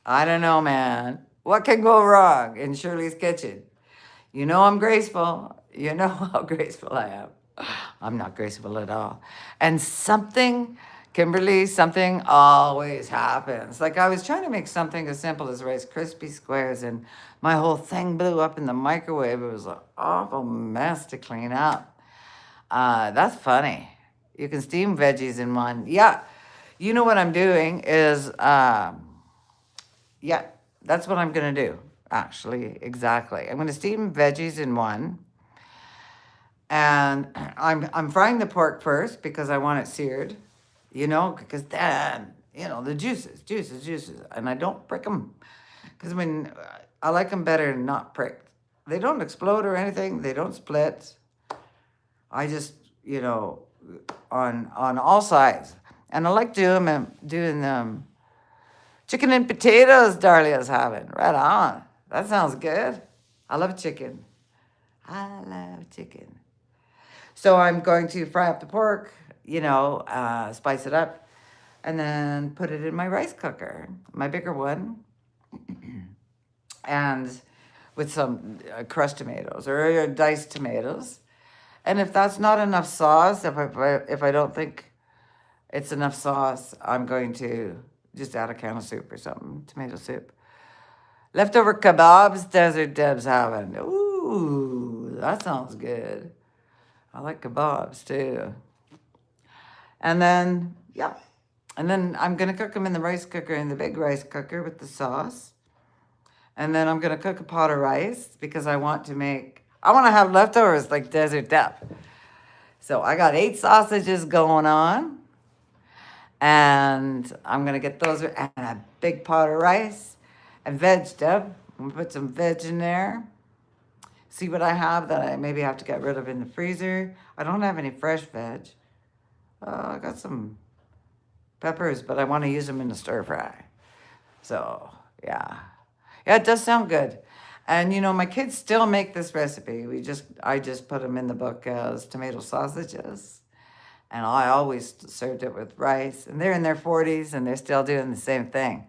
I don't know, man. What can go wrong in Shirley's kitchen? You know I'm graceful. You know how graceful I am. I'm not graceful at all. And something, Kimberly, something always happens. Like I was trying to make something as simple as Rice Krispie squares, and my whole thing blew up in the microwave. It was an awful mess to clean up. That's funny. You can steam veggies in one. Yeah. You know what I'm doing is, yeah, that's what I'm going to do, actually. Exactly. I'm going to steam veggies in one. And I'm frying the pork first because I want it seared, because then, the juices. And I don't prick them because I like them better not pricked. They don't explode or anything. They don't split. I just, on all sides. And I like doing chicken and potatoes Darlia's having. Right on. That sounds good. I love chicken. I love chicken. So I'm going to fry up the pork, spice it up, and then put it in my rice cooker, my bigger one, and with some crushed tomatoes or diced tomatoes. And if that's not enough sauce, if I don't think it's enough sauce, I'm going to just add a can of soup or something, tomato soup. Leftover kebabs, Desert Deb's having. Ooh, that sounds good. I like kebabs too. And then, yeah. And then I'm going to cook them in the rice cooker, in the big rice cooker with the sauce. And then I'm going to cook a pot of rice because I want to have leftovers like Desert Dep. So I got 8 sausages going on. And I'm going to get those and a big pot of rice and veg, Deb. I'm going to put some veg in there. See what I have that I maybe have to get rid of in the freezer. I don't have any fresh veg. I got some peppers, but I want to use them in the stir fry. So, yeah. Yeah, it does sound good. And, my kids still make this recipe. I just put them in the book as tomato sausages. And I always served it with rice. And they're in their 40s, and they're still doing the same thing.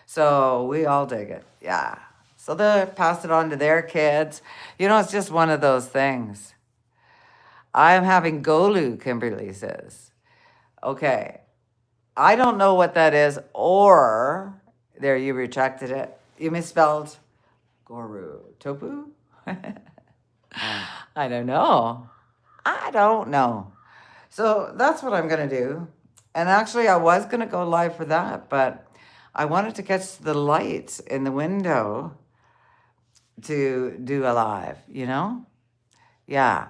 So we all dig it. Yeah. So they'll pass it on to their kids. It's just one of those things. I'm having Golu, Kimberly says. Okay. I don't know what that is, or there, you retracted it. You misspelled Goru. Tofu? I don't know. So that's what I'm going to do. And actually, I was going to go live for that, but I wanted to catch the lights in the window to do a live, Yeah.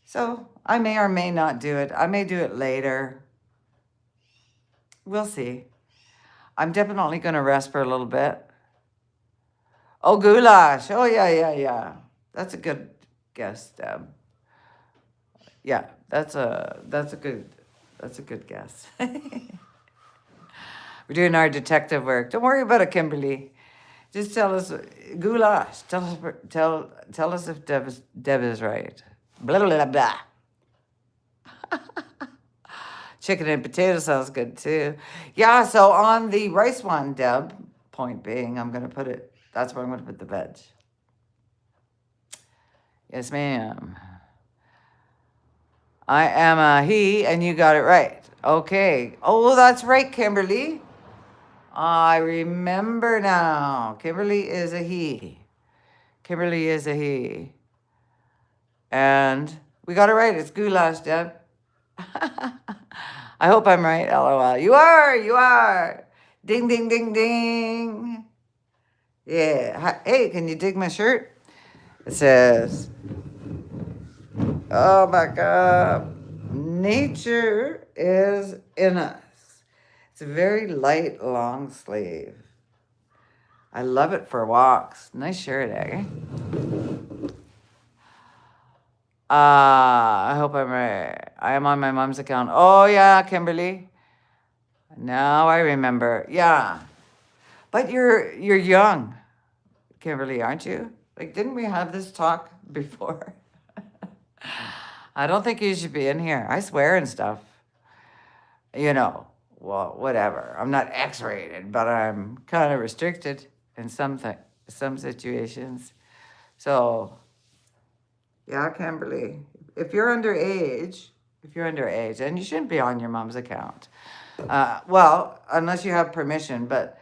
So I may or may not do it. I may do it later. We'll see. I'm definitely going to rest for a little bit. Oh, goulash. Oh, yeah. That's a good guess, Deb. Yeah, that's a good guess. We're doing our detective work. Don't worry about it, Kimberly. Just tell us, goulash. Tell us if Deb is right. Blah, blah, blah. Chicken and potato sounds good too. Yeah, so on the rice one, Deb, point being, that's where I'm going to put the veg. Yes, ma'am. I am a he, and you got it right. Okay. Oh, that's right, Kimberly. I remember now. Kimberly is a he. And we got it right. It's goulash, Deb. I hope I'm right, LOL. You are. Ding, ding, ding, ding. Yeah. Hey, can you dig my shirt? It says, oh my God, nature is in us. It's a very light, long sleeve. I love it for walks. Nice shirt, eh? I hope I'm right. I am on my mom's account. Oh, yeah, Kimberly. Now I remember. Yeah. But you're young, Kimberly, aren't you? Like, didn't we have this talk before? I don't think you should be in here. I swear and stuff. You know, well, whatever. I'm not X-rated, but I'm kind of restricted in some situations. So, yeah, Kimberly, if you're underage, and you shouldn't be on your mom's account. Well, unless you have permission, but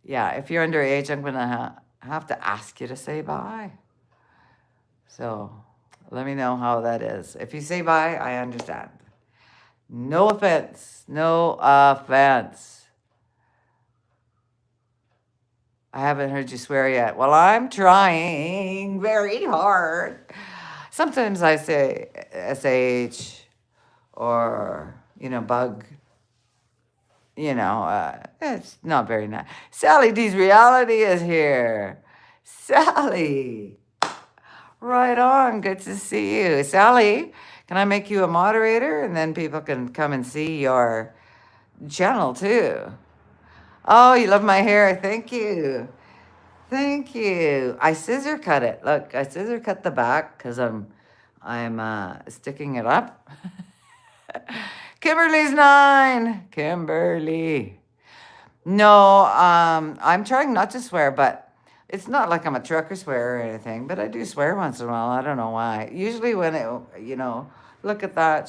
yeah, if you're underage, I'm gonna have to ask you to say bye. So let me know how that is. If you say bye, I understand. No offense. No offense. I haven't heard you swear yet. Well, I'm trying very hard. Sometimes I say SH or, bug. It's not very nice. Sally D's reality is here. Sally. Right on. Good to see you. Sally, can I make you a moderator? And then people can come and see your channel too. Oh, you love my hair. Thank you. Thank you. I scissor cut it. Look, I scissor cut the back because I'm sticking it up. Kimberly's 9. Kimberly. No, I'm trying not to swear, but it's not like I'm a trucker swear or anything, but I do swear once in a while. I don't know why. Usually when look at that,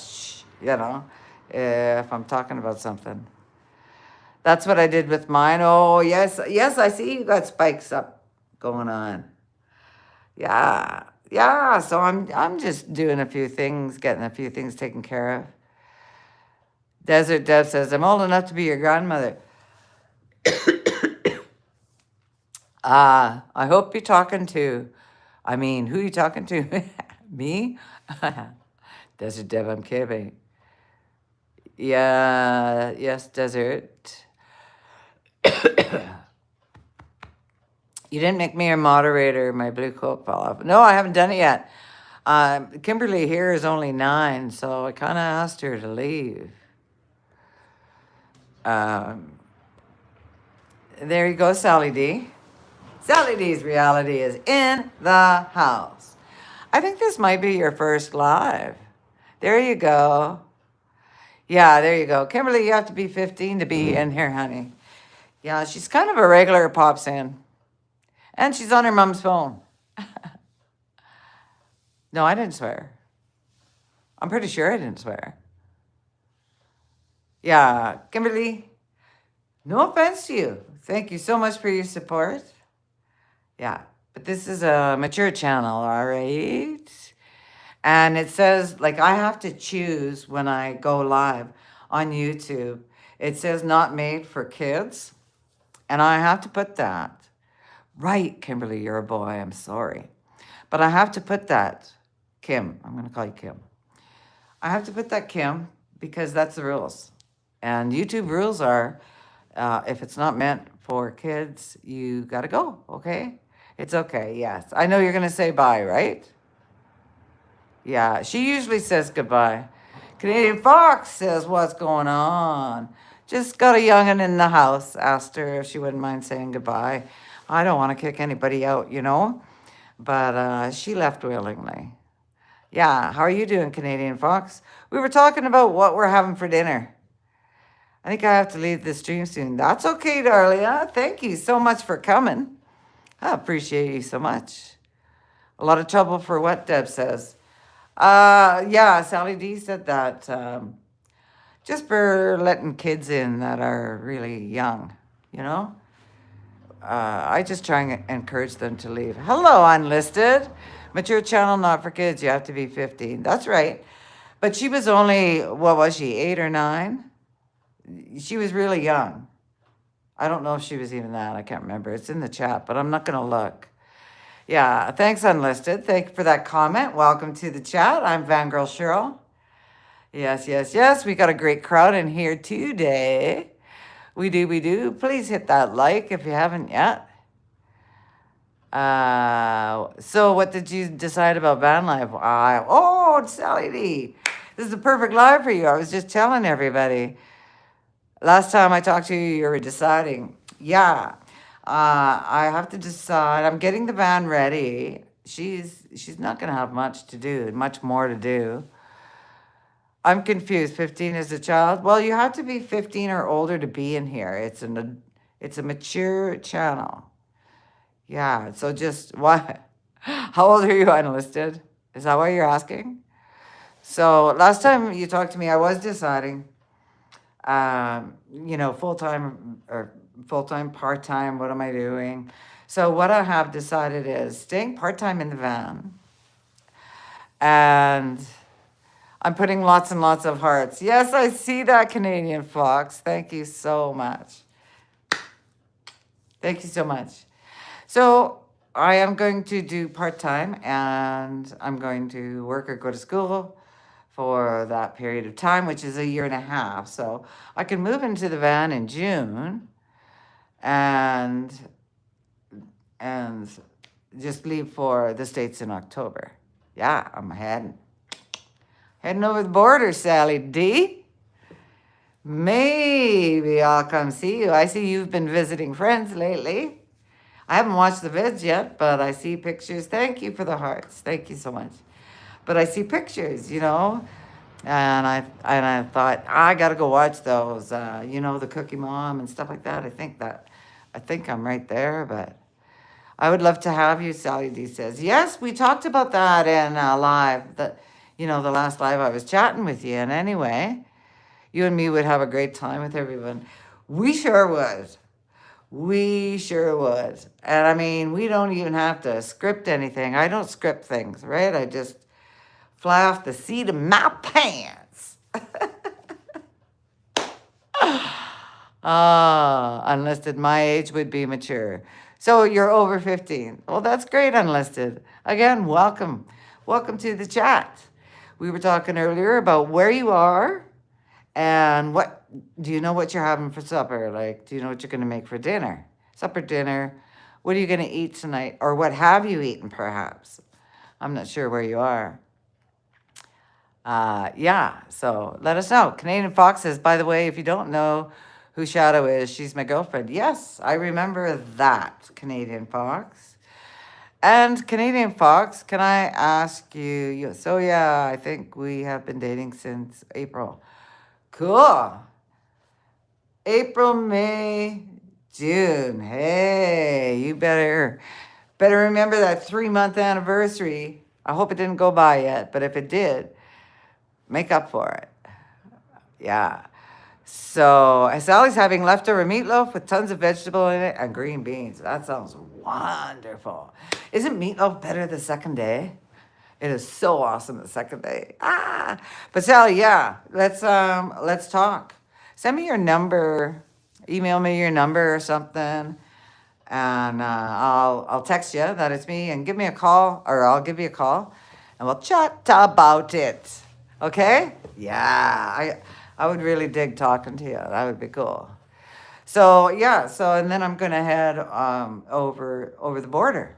if I'm talking about something. That's what I did with mine. Oh, yes, I see you got spikes up going on. Yeah, yeah, so I'm just doing a few things, getting a few things taken care of. Desert Dev says, I'm old enough to be your grandmother. I hope you're talking to, who are you talking to? Me? Desert Dev, I'm kidding. Yeah, yes, Desert. You didn't make me a moderator. My blue coat fell off. No, I haven't done it yet. Kimberly here is only 9, so I kind of asked her to leave. There you go, Sally D. Sally D's reality is in the house. I think this might be your first live. There you go. Yeah, there you go. Kimberly, you have to be 15 to be in here, honey. Yeah, she's kind of a regular pops in. And she's on her mom's phone. No, I didn't swear. I'm pretty sure I didn't swear. Yeah, Kimberly, no offense to you. Thank you so much for your support. Yeah, but this is a mature channel, all right? And it says, like, I have to choose when I go live on YouTube. It says not made for kids. And I have to put that. Right, Kimberly, you're a boy. I'm sorry. But I have to put that. Kim, I'm going to call you Kim. I have to put that Kim because that's the rules. And YouTube rules are, if it's not meant for kids, you got to go, okay? It's okay, yes. I know you're going to say bye, right? Yeah, she usually says goodbye. Canadian Fox says, what's going on? Just got a young'un in the house. Asked her if she wouldn't mind saying goodbye. I don't want to kick anybody out, But she left willingly. Yeah, how are you doing, Canadian Fox? We were talking about what we're having for dinner. I think I have to leave the stream soon. That's okay, Darlia. Thank you so much for coming. I appreciate you so much. A lot of trouble for what Deb says. Yeah, Sally D said that. Just for letting kids in that are really young, I just try and encourage them to leave. Hello, Unlisted. Mature channel, not for kids. You have to be 15. That's right. But she was only, what was she, 8 or 9? She was really young. I don't know if she was even that. I can't remember. It's in the chat, but I'm not going to look. Yeah, thanks, Unlisted. Thank you for that comment. Welcome to the chat. I'm Girl Shirl. Yes, yes, yes. We got a great crowd in here today. We do. Please hit that like if you haven't yet. So what did you decide about van life? Oh, Sally D. This is the perfect live for you. I was just telling everybody. Last time I talked to you, you were deciding. Yeah. I have to decide. I'm getting the van ready. She's not gonna have much more to do. I'm confused. 15 is a child. Well, you have to be 15 or older to be in here. It's a mature channel. Yeah. So just what? How old are you unlisted? Is that why you're asking? So last time you talked to me, I was deciding, full time or full time, part time. What am I doing? So what I have decided is staying part time in the van, and I'm putting lots and lots of hearts. Yes, I see that, Canadian Fox. Thank you so much. Thank you so much. So I am going to do part time, and I'm going to work or go to school for that period of time, which is a year and a half. So I can move into the van in June and and just leave for the States in October. Yeah, I'm heading over the border, Sally D. Maybe I'll come see you. I see you've been visiting friends lately. I haven't watched the vids yet, but I see pictures. Thank you for the hearts. Thank you so much. But I see pictures. And I thought I gotta go watch those. The Cookie Mom and stuff like that. I think I'm right there, but I would love to have you. Sally D says yes. We talked about that in live. The last live I was chatting with you. And anyway, you and me would have a great time with everyone. We sure would. We sure would. And I mean, we don't even have to script anything. I don't script things, right? I just fly off the seat of my pants. Unlisted, my age would be mature. So you're over 15. Well, that's great, unlisted. Again, welcome. Welcome to the chat. We were talking earlier about where you are and what do you know what you're having for supper? Like, do you know what you're going to make for dinner? Supper, dinner. What are you going to eat tonight? Or what have you eaten, perhaps? I'm not sure where you are. So let us know. Canadian Fox says, by the way, if you don't know who Shadow is, she's my girlfriend. Yes, I remember that, Canadian Fox. And Canadian Fox, can I ask you? So yeah, I think we have been dating since April. Cool. April, May, June. Hey, you better remember that 3-month anniversary. I hope it didn't go by yet, but if it did, make up for it. Yeah. So Sally's having leftover meatloaf with tons of vegetable in it and green beans. That sounds wonderful. Isn't meatloaf better the second day? It is so awesome the second day. But Sally, yeah, let's talk. Send me your number, email me your number or something, and I'll text you that it's me, and give me a call, or I'll give you a call, and we'll chat about it. Okay? Yeah, I would really dig talking to you. That would be cool. So yeah, and then I'm gonna head over the border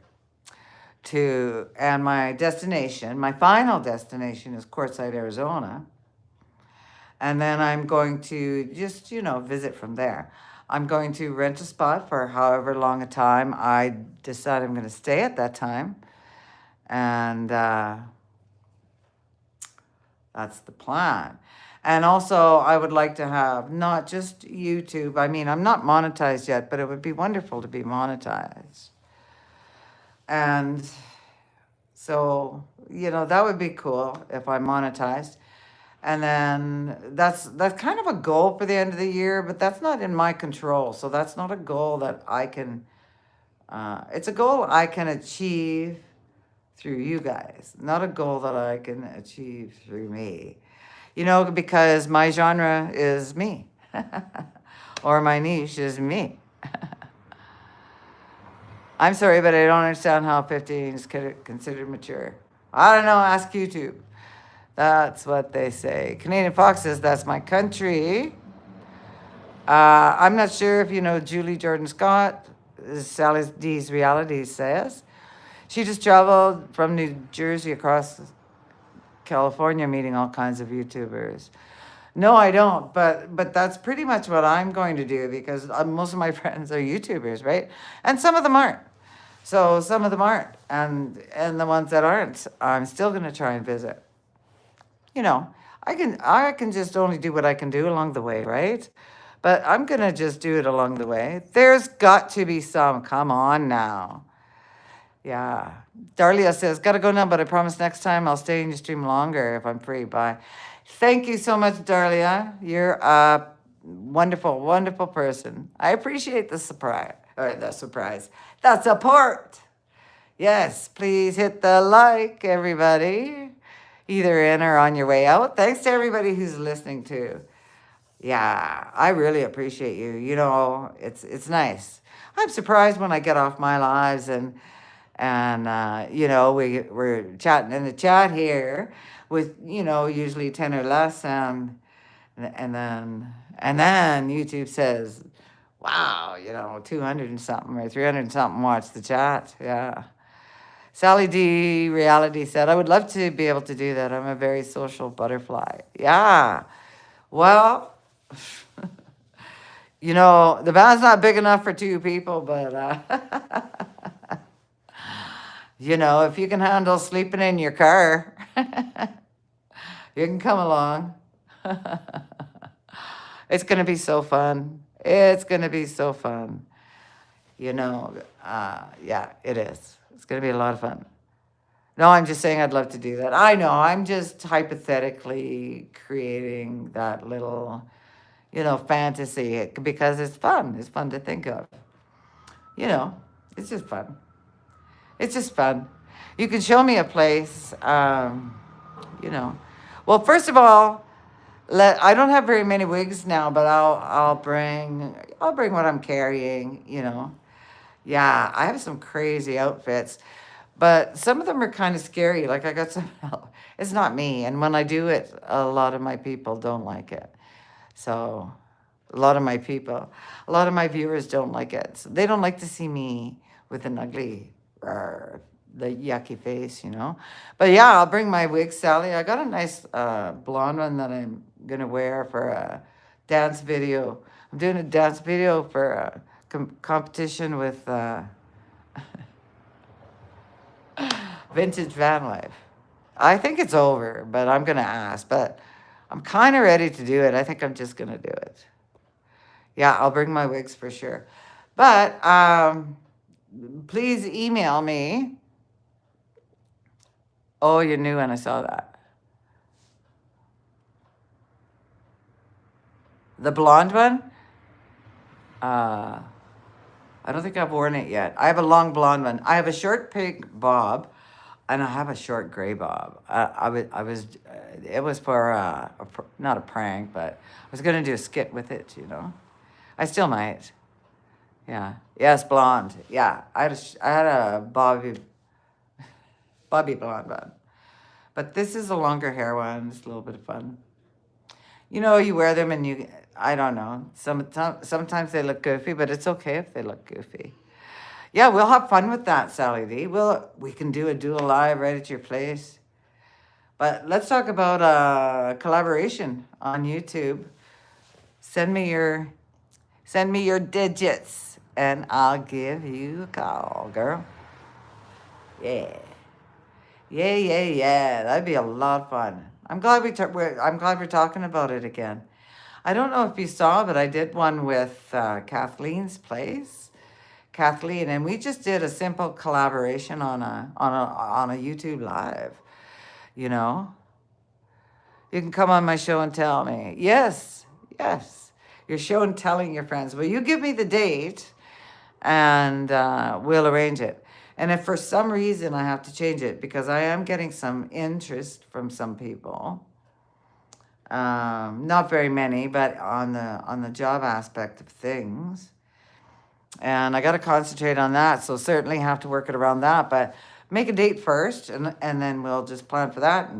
and my final destination is Quartzsite, Arizona. And then I'm going to just, visit from there. I'm going to rent a spot for however long a time I decide I'm going to stay at that time. And that's the plan. And also, I would like to have not just YouTube. I mean, I'm not monetized yet, but it would be wonderful to be monetized. And so, that would be cool if I monetized. And then that's kind of a goal for the end of the year, but that's not in my control. So that's not a goal that I can, it's a goal I can achieve through you guys, not a goal that I can achieve through me. Because my genre is me, or my niche is me. I'm sorry, but I don't understand how 15 is considered mature. I don't know, ask YouTube. That's what they say. Canadian Fox says, that's my country. I'm not sure if you know Julie Jordan Scott, Sally D's Reality says. She just traveled from New Jersey across California, meeting all kinds of YouTubers. No, I don't. But that's pretty much what I'm going to do because most of my friends are YouTubers, right? And some of them aren't. So some of them aren't, and the ones that aren't, I'm still gonna try and visit. You know, I can just only do what I can do along the way, right? But I'm gonna just do it along the way. There's got to be some. Come on now. Yeah. Darlia says, gotta go now, but I promise next time I'll stay in your stream longer if I'm free. Bye. Thank you so much, Darlia. You're a wonderful, wonderful person. I appreciate the support. Yes, please hit the like, everybody. Either in or on your way out. Thanks to everybody who's listening too. Yeah, I really appreciate you. You know, it's nice. I'm surprised when I get off my lives and you know we're chatting in the chat here with usually 10 or less and then YouTube says, wow, 200 and something or 300 and something watch the chat. Yeah. Sally D Reality said, I would love to be able to do that. I'm a very social butterfly. Yeah. Well, the van's not big enough for two people, but, if you can handle sleeping in your car, you can come along. It's going to be so fun. It's going to be so fun. Yeah, it is. It's going to be a lot of fun. No, I'm just saying I'd love to do that. I know, I'm just hypothetically creating that little, fantasy because it's fun. It's fun to think of. It's just fun. It's just fun. You can show me a place, you know. Well, first of all, I don't have very many wigs now, but I'll bring what I'm carrying. Yeah, I have some crazy outfits, but some of them are kind of scary. Like I got some, it's not me. And when I do it, a lot of my people don't like it. So a lot of my viewers don't like it. So they don't like to see me with an ugly, the yucky face. But yeah, I'll bring my wig, Sally. I got a nice blonde one that I'm going to wear for a dance video. I'm doing a dance video for a competition with Vintage Van Life. I think it's over, but I'm going to ask. But I'm kind of ready to do it. I think I'm just going to do it. Yeah, I'll bring my wigs for sure. But please email me. Oh, you knew when I saw that. The blonde one? I don't think I've worn it yet. I have a long blonde one. I have a short pink bob, and I have a short gray bob. It was for not a prank, but I was gonna do a skit with it. I still might. Yeah. Yes, blonde. Yeah. I had a Bobby blonde one, but this is a longer hair one. It's a little bit of fun. You wear them and I don't know. Sometimes they look goofy, but it's okay if they look goofy. Yeah, we'll have fun with that, Sally D. We can do a dual live right at your place. But let's talk about collaboration on YouTube. Send me your digits and I'll give you a call, girl. Yeah. Yeah. That'd be a lot of fun. I'm glad we're talking about it again. I don't know if you saw, but I did one with Kathleen's place, Kathleen, and we just did a simple collaboration on a YouTube live. You can come on my show and tell me. Yes. Your show and telling your friends. Well, you give me the date, and we'll arrange it. And if for some reason I have to change it, because I am getting some interest from some people, not very many, but on the job aspect of things, and I got to concentrate on that. So certainly have to work it around that. But make a date first, and then we'll just plan for that.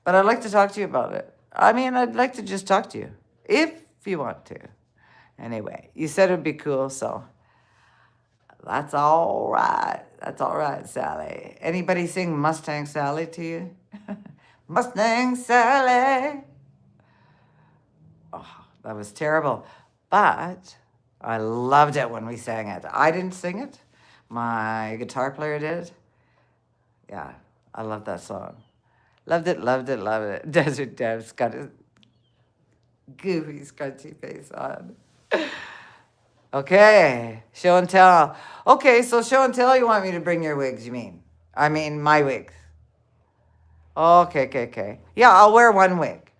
But I'd like to talk to you about it. I mean, I'd like to just talk to you if you want to. Anyway, you said it'd be cool, so. That's all right. That's all right, Sally. Anybody sing Mustang Sally to you? Mustang Sally. That was terrible. But I loved it when we sang it. I didn't sing it. My guitar player did. Yeah, I love that song. Loved it, loved it, loved it. Desert Dev's got his goofy, scrunchy face on. Okay, show and tell. Okay, so show and tell, you want me to bring your wigs, you mean? I mean, my wigs. Okay, okay, okay. Yeah, I'll wear one wig.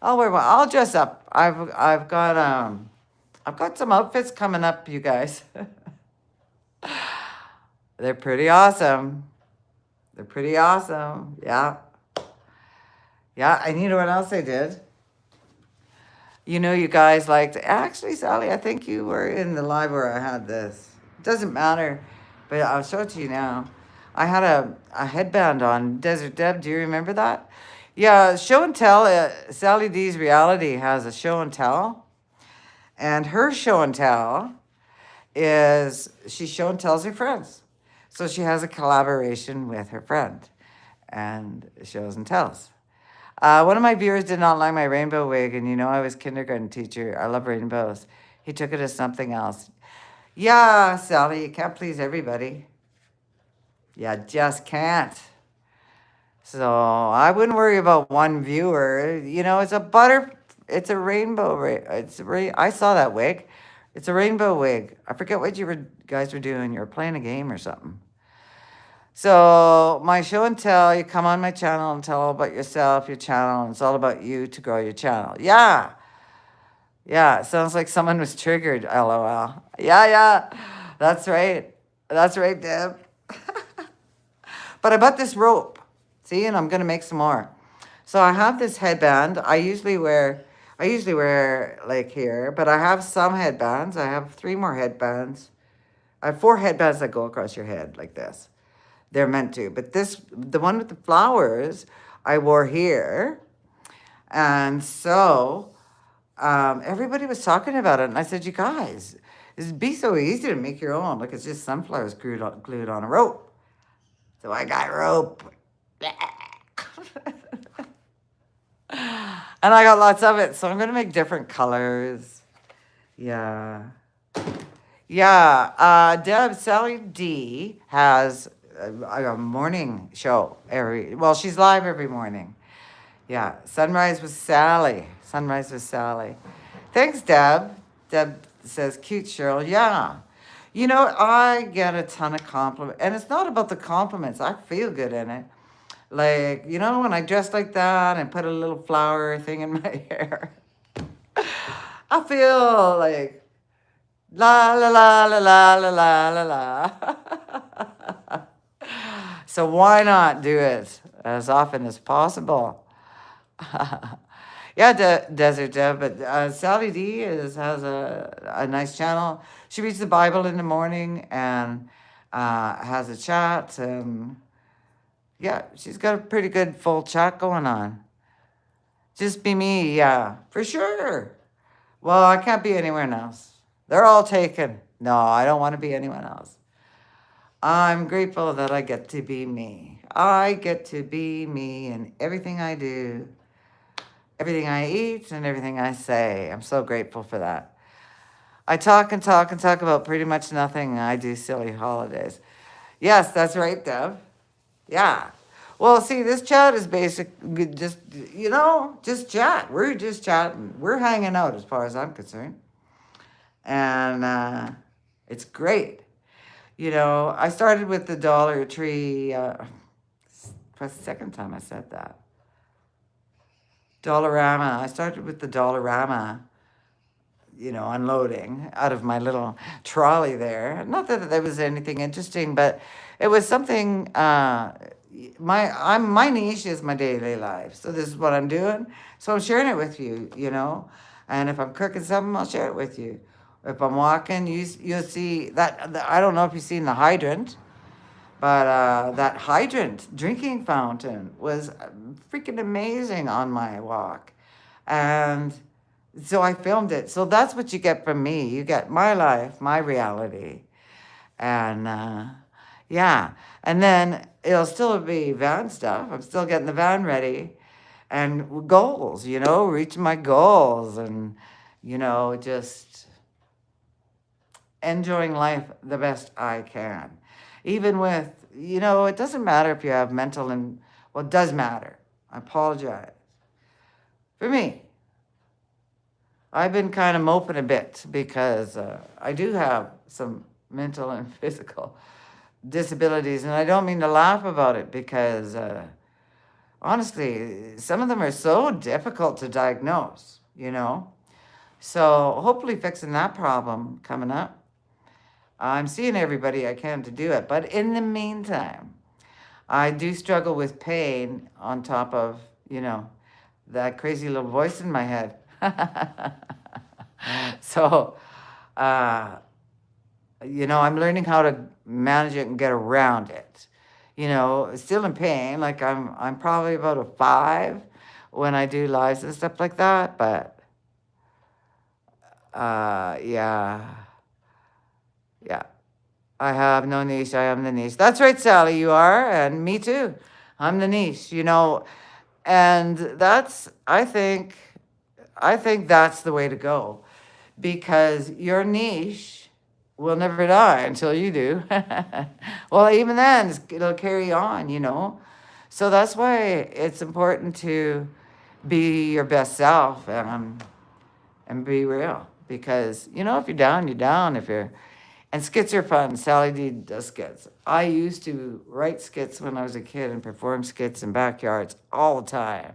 I'll wear one. I'll dress up. I've got some outfits coming up, you guys. They're pretty awesome. They're pretty awesome. Yeah. Yeah, and you know what else I did? You know, you guys liked, actually, Sally, I think you were in the live where I had this. It doesn't matter, but I'll show it to you now. I had a headband on. Desert Deb, do you remember that? Yeah, show and tell. Sally D's Reality has a show and tell. And her show and tell is she show and tells her friends. So she has a collaboration with her friend and shows and tells. One of my viewers did not like my rainbow wig, and you know I was kindergarten teacher. I love rainbows. He took it as something else. Yeah, Sally, you can't please everybody. You just can't. So I wouldn't worry about one viewer. You know, it's a rainbow. I saw that wig. It's a rainbow wig. I forget what guys were doing. You were playing a game or something. So my show and tell, you come on my channel and tell all about yourself, your channel, and it's all about you to grow your channel. Yeah. Yeah, it sounds like someone was triggered, LOL. Yeah. That's right. That's right, Deb. But I bought this rope. See, and I'm going to make some more. So I have this headband. I usually wear like here, but I have some headbands. I have 3 more headbands. I have 4 headbands that go across your head like this. They're meant to. But the one with the flowers, I wore here. And so everybody was talking about it. And I said, you guys, it'd be so easy to make your own. Look, it's just sunflowers glued on a rope. So I got rope. And I got lots of it. So I'm going to make different colors. Yeah. Yeah. Sally D has a morning show she's live every morning. Yeah, Sunrise with Sally. Thanks, Deb. Deb says, cute Shirl. Yeah. You know, I get a ton of compliments. And it's not about the compliments. I feel good in it. Like, you know, when I dress like that and put a little flower thing in my hair, I feel like la la la la la la la la la. So why not do it as often as possible? Yeah, Desert Deb, but Sally D has a nice channel. She reads the Bible in the morning and has a chat. And yeah, she's got a pretty good full chat going on. Just be me, yeah, for sure. Well, I can't be anywhere else. They're all taken. No, I don't want to be anyone else. I'm grateful that I get to be me. I get to be me in everything I do, everything I eat, and everything I say. I'm so grateful for that. I talk and talk and talk about pretty much nothing. I do silly holidays. Yes, that's right, Deb. Yeah. Well, see, this chat is just chat. We're just chatting. We're hanging out as far as I'm concerned. And it's great. You know, I started with the Dollar Tree. That's the second time I said that. Dollarama. I started with the Dollarama, you know, unloading out of my little trolley there. Not that there was anything interesting, but it was something. My niche is my daily life. So this is what I'm doing. So I'm sharing it with you, you know. And if I'm cooking something, I'll share it with you. If I'm walking, you'll see that. I don't know if you've seen the hydrant, but that hydrant drinking fountain was freaking amazing on my walk. And so I filmed it. So that's what you get from me. You get my life, my reality. And yeah. And then it'll still be van stuff. I'm still getting the van ready. and goals, reaching my goals and, just enjoying life the best I can. Even with, it doesn't matter if you have mental and, well, it does matter. I apologize. For me, I've been kind of moping a bit because I do have some mental and physical disabilities, and I don't mean to laugh about it because honestly, some of them are so difficult to diagnose. So hopefully fixing that problem coming up. I'm seeing everybody I can to do it. But in the meantime, I do struggle with pain on top of, that crazy little voice in my head. So, uh, I'm learning how to manage it and get around it. Still in pain. Like I'm probably about a 5 when I do lives and stuff like that. But yeah, yeah. I have no niche. I am the niche. That's right, Sally. You are, and me too. I'm the niche. And that's. I think that's the way to go, because your niche will never die until you do. Well, even then, it'll carry on. So that's why it's important to be your best self and be real. Because, if you're down, you're down. And skits are fun. Sally D does skits. I used to write skits when I was a kid and perform skits in backyards all the time.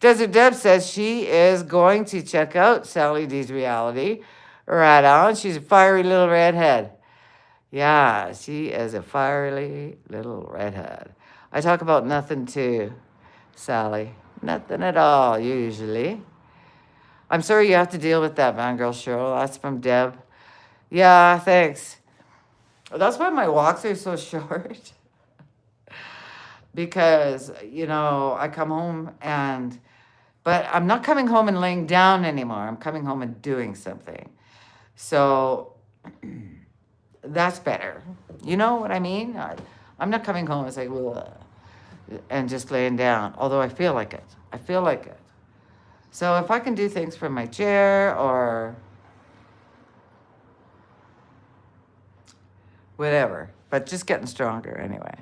Desert Deb says she is going to check out Sally D's reality. Right on. She's a fiery little redhead. Yeah, she is a fiery little redhead. I talk about nothing too, Sally. Nothing at all, usually. I'm sorry you have to deal with that, man, Girl Shirl. That's from Deb. Yeah, thanks. That's why my walks are so short. Because, I come home but I'm not coming home and laying down anymore. I'm coming home and doing something. So that's better. You know what I mean? I'm not coming home and saying, and just laying down, although I feel like it. I feel like it. So if I can do things from my chair or whatever, but just getting stronger anyway.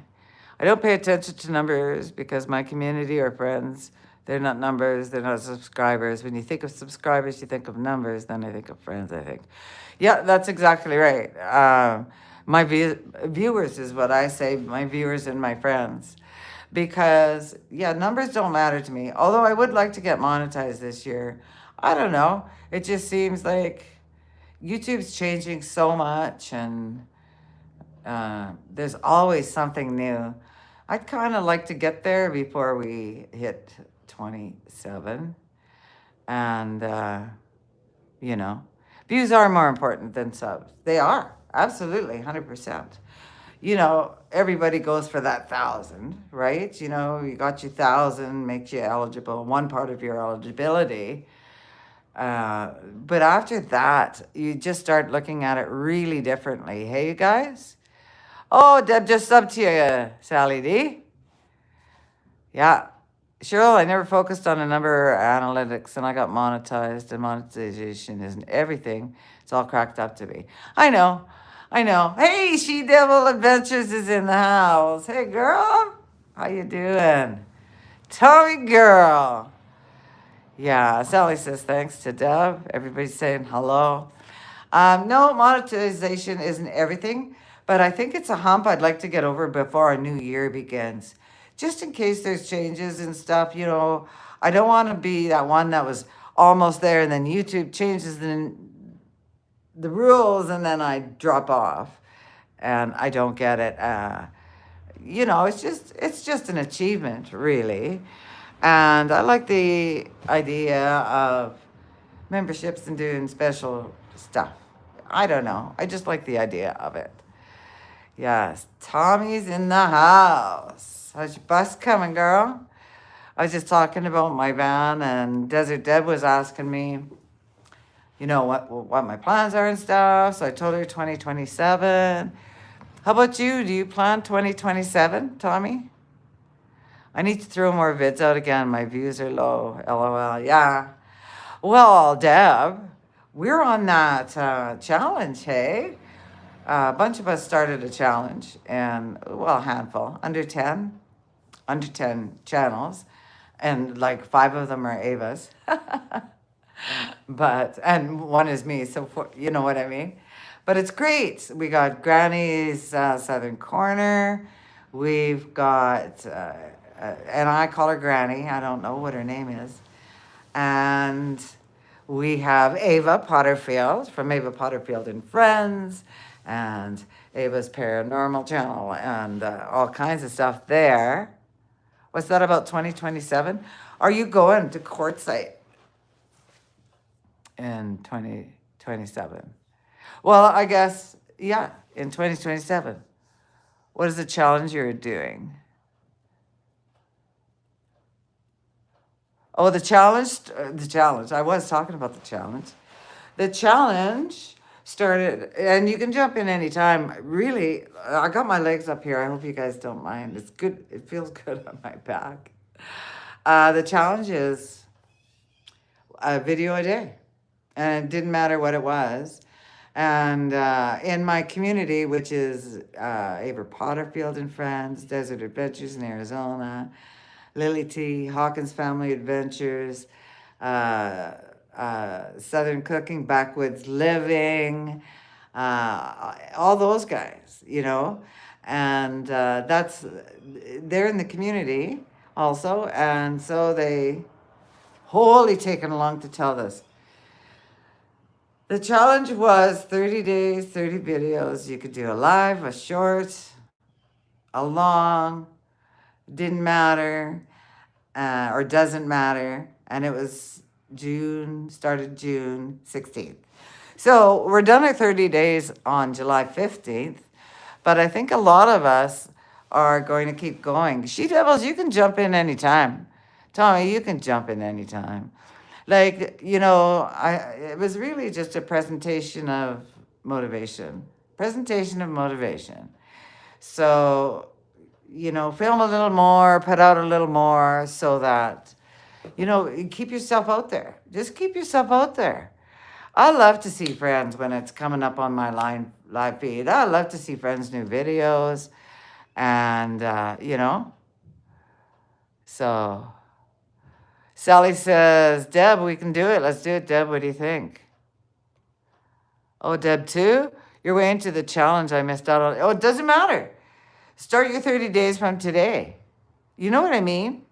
I don't pay attention to numbers because my community or friends, they're not numbers, they're not subscribers. When you think of subscribers, you think of numbers, then I think of friends, I think. Yeah, that's exactly right. My viewers is what I say, my viewers and my friends. Because, yeah, numbers don't matter to me. Although I would like to get monetized this year. I don't know. It just seems like YouTube's changing so much and there's always something new. I'd kind of like to get there before we hit 27. And, views are more important than subs. They are. Absolutely. 100%. Everybody goes for that 1,000, right? You got your 1,000, makes you eligible, one part of your eligibility. But after that, you just start looking at it really differently. Hey, you guys? Oh, Deb just subbed to you, Sally D. Yeah. Cheryl, I never focused on a number analytics and I got monetized, and monetization isn't everything. It's all cracked up to be. I know. Hey, She Devil Adventures is in the house. Hey, girl. How you doing? Tommy girl. Yeah, Sally says thanks to Deb. Everybody's saying hello. No, monetization isn't everything, but I think it's a hump I'd like to get over before our new year begins. Just in case there's changes and stuff, I don't want to be that one that was almost there and then YouTube changes the rules and then I drop off and I don't get it. It's just an achievement, really. And I like the idea of memberships and doing special stuff. I don't know. I just like the idea of it. Yes, Tommy's in the house. How's your bus coming, girl? I was just talking about my van, and Desert Deb was asking me, what my plans are and stuff. So I told her 2027. How about you? Do you plan 2027, Tommy? I need to throw more vids out again. My views are low. LOL. Yeah. Well, Deb, we're on that challenge, hey? A bunch of us started a challenge, and well, a handful, under 10 channels, and like 5 of them are Ava's. But, and one is me, so you know what I mean? But it's great. We got Granny's Southern Corner. We've got, and I call her Granny. I don't know what her name is. And we have Ava Potterfield from Ava Potterfield and Friends, and Ava's Paranormal Channel, and all kinds of stuff there. What's that about 2027? Are you going to Quartzsite in 2027? Well, I guess, yeah, in 2027. What is the challenge you're doing? Oh, the challenge. I was talking about the challenge. The challenge started, and you can jump in anytime. Really, I got my legs up here. I hope you guys don't mind. It's good. It feels good on my back. The challenge is a video a day, and it didn't matter what it was. And in my community, which is Ava Potterfield and Friends, Desert Adventures in Arizona, Lily T, Hawkins Family Adventures, Southern Cooking, Backwoods Living, all those guys, you know, and they're in the community also, and so they wholly taken along to tell this. The challenge was 30 days, 30 videos. You could do a live, a short, a long, didn't matter, or doesn't matter. And it was started June 16th. So we're done our 30 days on July 15th, but I think a lot of us are going to keep going. She Devils, you can jump in anytime. Tommy, you can jump in anytime. Like, you know, it was really just a presentation of motivation. So, you know, film a little more, put out a little more so that, you know, keep yourself out there. Just keep yourself out there. I love to see friends when it's coming up on my live feed. I love to see friends' new videos. And, you know, so Sally says, Deb, we can do it. Let's do it, Deb. What do you think? Oh, Deb, too? You're way into the challenge I missed out on. Oh, it doesn't matter. Start your 30 days from today. You know what I mean?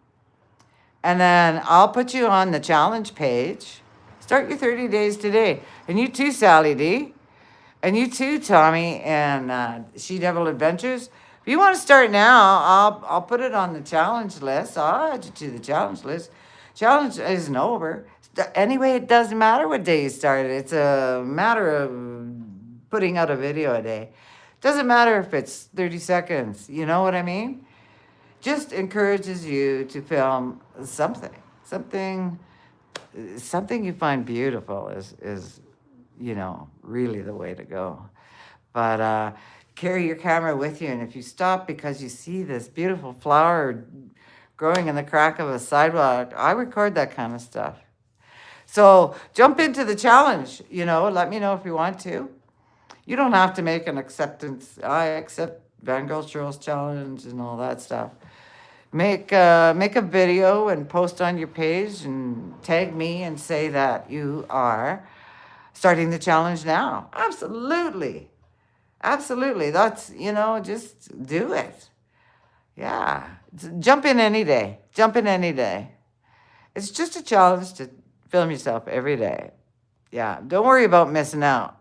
And then I'll put you on the challenge page. Start your 30 days today. And you too, Sally D. And you too, Tommy and She Devil Adventures. If you want to start now, I'll put it on the challenge list. I'll add you to the challenge list. Challenge isn't over. Anyway, it doesn't matter what day you started. It's a matter of putting out a video a day. Doesn't matter if it's 30 seconds. You know what I mean? Just encourages you to film something you find beautiful is you know, really the way to go. But carry your camera with you, and if you stop because you see this beautiful flower growing in the crack of a sidewalk, I record that kind of stuff. So jump into the challenge, you know, let me know if you want to. You don't have to make an acceptance. I accept Girl Shirl's challenge and all that stuff. Make a video and post on your page and tag me and say that you are starting the challenge now. Absolutely. That's, you know, just do it. Yeah. Jump in any day. It's just a challenge to film yourself every day. Yeah. Don't worry about missing out.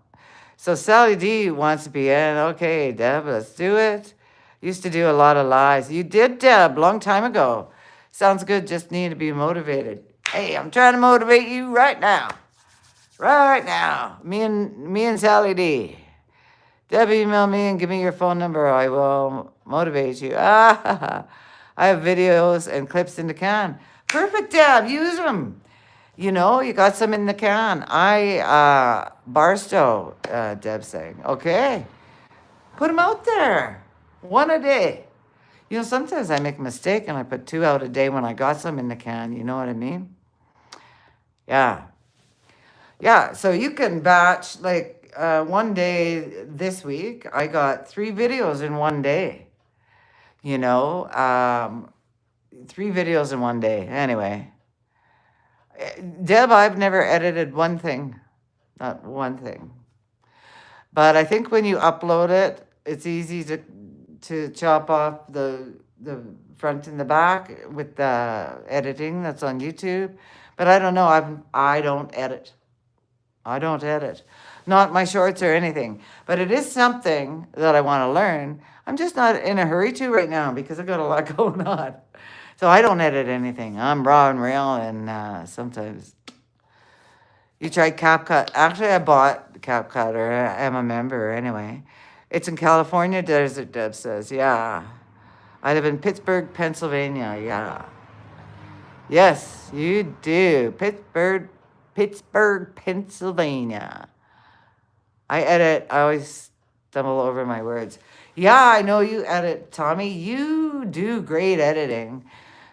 So Sally D wants to be in. Okay, Deb, let's do it. Used to do a lot of lies. You did, Deb, long time ago. Sounds good, just need to be motivated. Hey, I'm trying to motivate you right now. Me and Sally D. Deb, email me and give me your phone number. I will motivate you. I have videos and clips in the can. Perfect, Deb. Use them. You know, you got some in the can. Barstow, Deb saying. Okay. Put them out there. One a day. You know, sometimes I make a mistake and I put 2 out a day when I got some in the can. You know what I mean? Yeah. Yeah. So you can batch like one day this week, I got 3 videos in one day. You know, 3 videos in one day. Anyway, Deb, I've never edited one thing, not one thing. But I think when you upload it, it's easy to chop off the front and the back with the editing that's on YouTube. But I don't know. I don't edit. I don't edit. Not my shorts or anything. But it is something that I want to learn. I'm just not in a hurry to right now because I've got a lot going on. So I don't edit anything. I'm raw and real, and sometimes you tried CapCut. Actually, I bought CapCut, or I am a member anyway. It's in California, Desert Deb says. Yeah. I live in Pittsburgh, Pennsylvania. Yeah. Yes, you do. Pittsburgh, Pennsylvania. I always stumble over my words. Yeah, I know you edit, Tommy. You do great editing.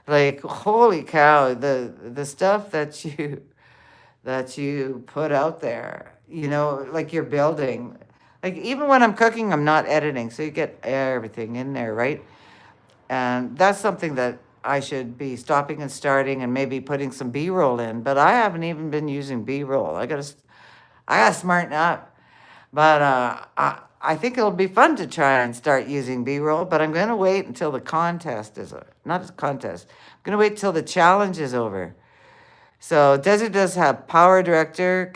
Like, holy cow, the stuff that you put out there, you know, like you're building. Like even when I'm cooking, I'm not editing, so you get everything in there, right? And that's something that I should be stopping and starting and maybe putting some B-roll in, but I haven't even been using B-roll. I gotta smarten up. But I think it'll be fun to try and start using B-roll, but I'm gonna wait until the contest is not a contest. I'm gonna wait till the challenge is over. So Desert does have Power Director.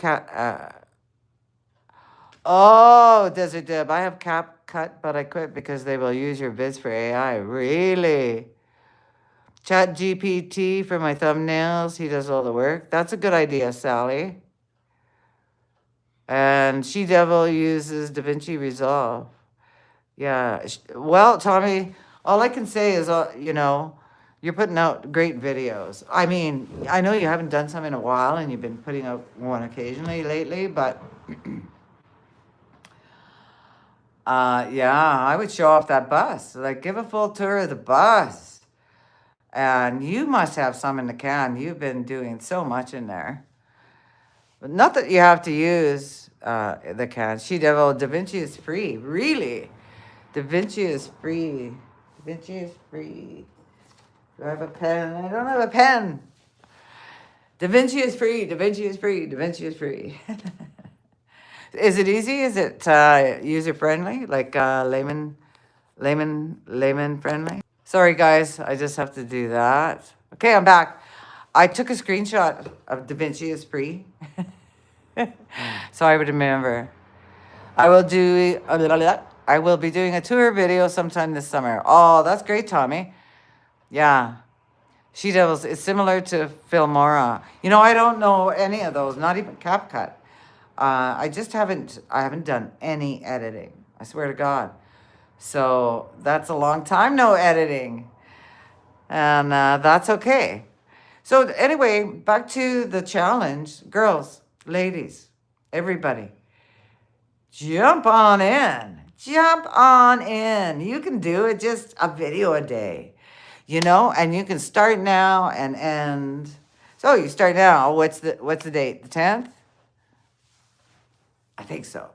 Oh, Desert Deb, I have CapCut, but I quit because they will use your vids for AI. Really? Chat GPT for my thumbnails. He does all the work. That's a good idea, Sally. And She Devil uses DaVinci Resolve. Yeah. Well, Tommy, all I can say is, you know, you're putting out great videos. I mean, I know you haven't done some in a while and you've been putting out one occasionally lately, but yeah, I would show off that bus. Like, give a full tour of the bus. And you must have some in the can. You've been doing so much in there. But not that you have to use the can. She Devil, DaVinci is free. Really? DaVinci is free. DaVinci is free. Do I have a pen? I don't have a pen. DaVinci is free. DaVinci is free. DaVinci is free. Is it easy? Is it user friendly? Like layman friendly? Sorry guys, I just have to do that. Okay, I'm back. I took a screenshot of DaVinci is free. So I would remember. I will be doing a tour video sometime this summer. Oh, that's great, Tommy. Yeah. She Devils is similar to Filmora. You know, I don't know any of those, not even CapCut. I haven't done any editing. I swear to God. So that's a long time no editing. And that's okay. So anyway, back to the challenge. Girls, ladies, everybody, jump on in. Jump on in. You can do it, just a video a day, you know, and you can start now and end. So you start now. What's the date? The 10th? I think so.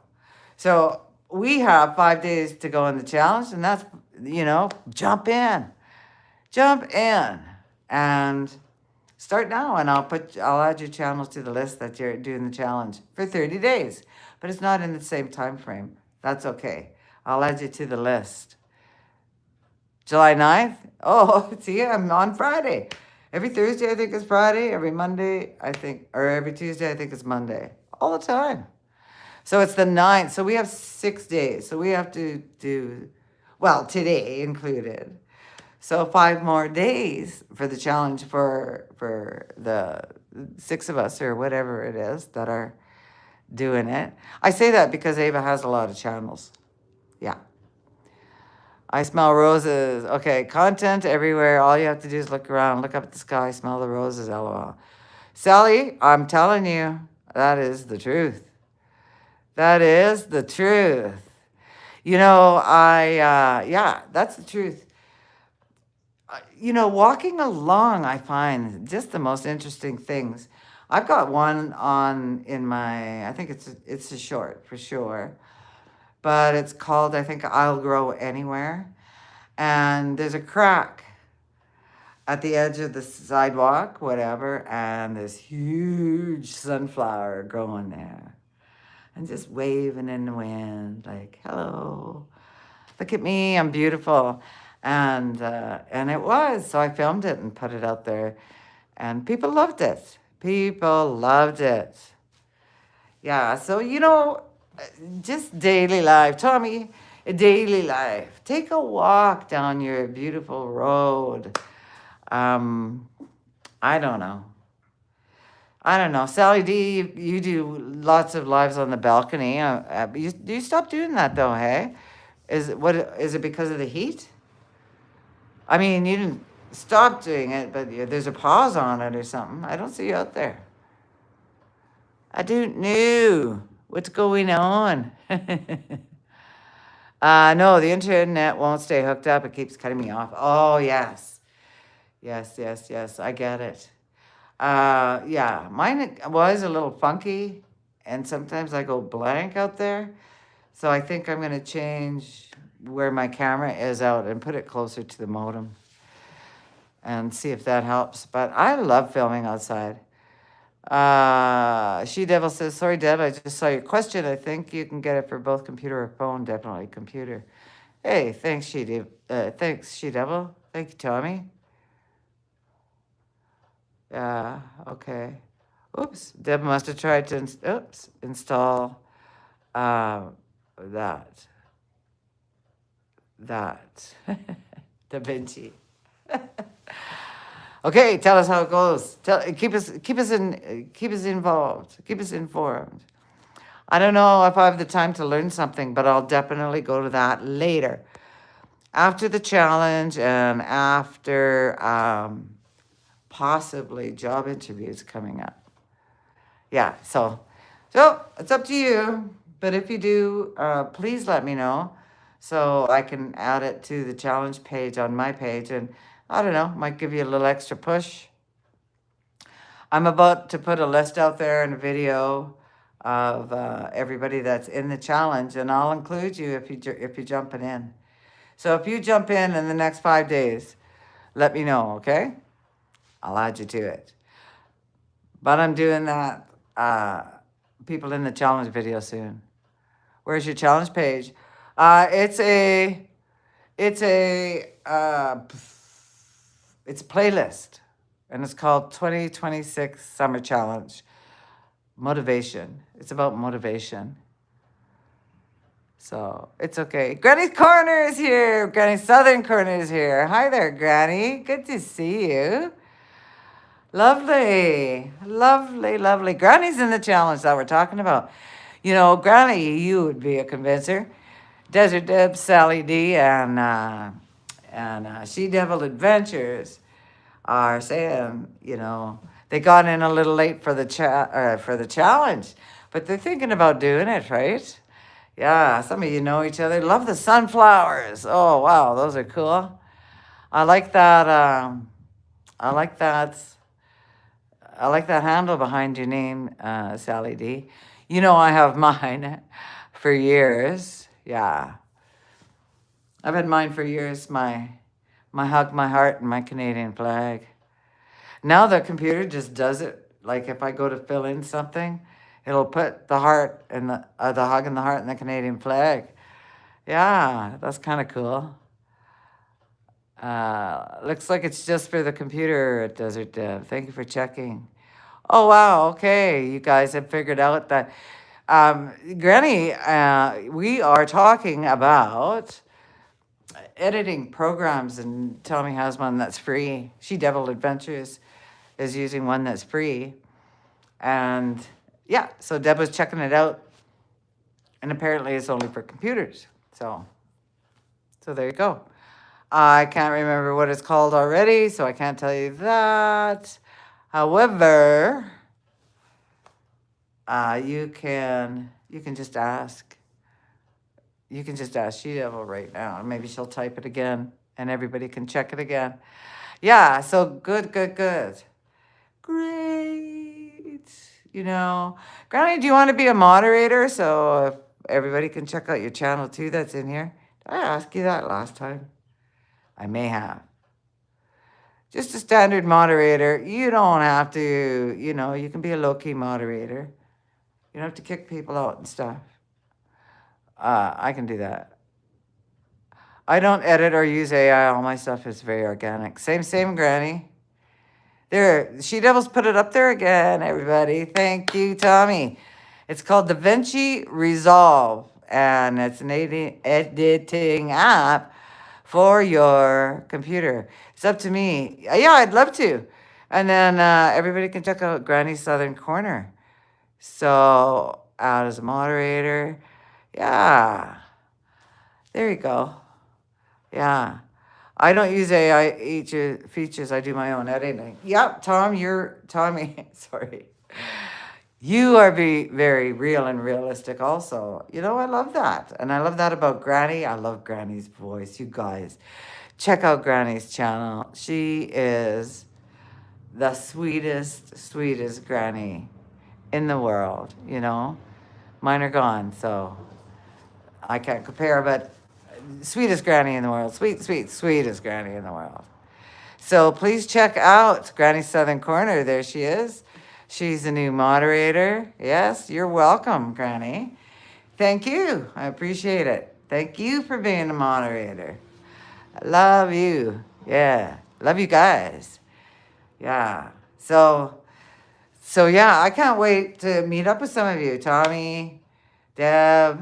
So we have 5 days to go in the challenge, and that's, you know, jump in. Jump in and start now, and I'll add your channels to the list that you're doing the challenge for 30 days. But it's not in the same time frame. That's okay. I'll add you to the list. July 9th? Oh, see, I'm on Friday. Every Thursday, I think is Friday. Every Monday, I think, or every Tuesday, I think is Monday. All the time. So it's the 9th. So we have 6 days. So we have to do, well, today included. So 5 more days for the challenge for the 6 of us or whatever it is that are doing it. I say that because Ava has a lot of channels. Yeah. I smell roses. Okay, content everywhere. All you have to do is look around, look up at the sky, smell the roses, LOL. Sally, I'm telling you, that is the truth. That is the truth. You know, yeah, that's the truth. walking along, I find just the most interesting things. I've got one on in my, I think it's a short for sure, but it's called, I think, I'll Grow Anywhere. And there's a crack at the edge of the sidewalk, whatever, and this huge sunflower growing there. And just waving in the wind, like, hello, look at me, I'm beautiful. And it was. So I filmed it and put it out there. And people loved it. People loved it. Yeah, so just daily life. Tommy, daily life. Take a walk down your beautiful road. I don't know. I don't know. Sally D, you do lots of lives on the balcony. You stop doing that though, hey? Is it because of the heat? I mean, you didn't stop doing it, but there's a pause on it or something. I don't see you out there. I don't know what's going on. No, the internet won't stay hooked up. It keeps cutting me off. Oh, yes. Yes, yes, yes. I get it. Yeah, mine was a little funky, and sometimes I go blank out there. So I think I'm going to change where my camera is out and put it closer to the modem and see if that helps. But I love filming outside. She Devil says, sorry, Deb, I just saw your question. I think you can get it for both computer or phone. Definitely computer. Hey, thanks, thanks, She Devil. Thank you, Tommy. Yeah, okay. Oops, Deb must have tried to install that. Da Vinci. Okay, tell us how it goes. Keep us involved. Keep us informed. I don't know if I have the time to learn something, but I'll definitely go to that later. After the challenge and after possibly job interviews coming up. Yeah, so it's up to you. But if you do, please let me know so I can add it to the challenge page on my page. And I don't know, might give you a little extra push. I'm about to put a list out there and a video of everybody that's in the challenge, and I'll include you if you're jumping in. So if you jump in the next 5 days, let me know, okay? I'll add you to it. But I'm doing that people in the challenge video soon. Where's your challenge page? It's a playlist, and it's called 2026 Summer Challenge. Motivation. It's about motivation. So it's okay. Granny's Corner is here. Granny Southern Corner is here. Hi there, Granny. Good to see you. Lovely. Lovely, lovely. Granny's in the challenge that we're talking about. Granny, you would be a convincer. Desert Deb, Sally D, and She Devil Adventures are saying, they got in a little late for the challenge, but they're thinking about doing it, right? Yeah, some of you know each other. Love the sunflowers. Oh wow, those are cool. I like that. I like that. I like that handle behind your name, Sally D. I have mine for years. Yeah, I've had mine for years. My hug, my heart, and my Canadian flag. Now the computer just does it. Like if I go to fill in something, it'll put the heart and the hug and the heart and the Canadian flag. Yeah, that's kind of cool. Looks like it's just for the computer at Desert Dev. Thank you for checking. Oh, wow. Okay. You guys have figured out that. Granny, we are talking about editing programs, and Tommy has one that's free. She Devil Adventures is using one that's free. And yeah, so Deb was checking it out. And apparently it's only for computers. So there you go. I can't remember what it's called already, so I can't tell you that. However, you can just ask. You can just ask She Devil right now. Maybe she'll type it again. and everybody can check it again. Yeah, so good, good, good. Great. You know, Granny, do you want to be a moderator so if everybody can check out your channel too that's in here? Did I ask you that last time? I may have. Just a standard moderator. You don't have to, you can be a low key moderator. You don't have to kick people out and stuff. I can do that. I don't edit or use AI. All my stuff is very organic. Same, Granny. There, She Devils put it up there again, everybody. Thank you, Tommy. It's called DaVinci Resolve, and it's an editing app for your computer. It's up to me. Yeah, I'd love to. And then everybody can check out Granny's Southern Corner. So, out as a moderator. Yeah. There you go. Yeah. I don't use AI features. I do my own editing. Yep, Tommy. Sorry. You are very real and realistic also. I love that. And I love that about Granny. I love Granny's voice. You guys, check out Granny's channel. She is the sweetest Granny in the world, Mine are gone, so I can't compare, but sweetest Granny in the world. Sweetest Granny in the world. So please check out Granny's Southern Corner. There she is. She's a new moderator. Yes, you're welcome, Granny. Thank you. I appreciate it. Thank you for being a moderator. I love you. Yeah. Love you guys. Yeah. So yeah, I can't wait to meet up with some of you. Tommy, Deb,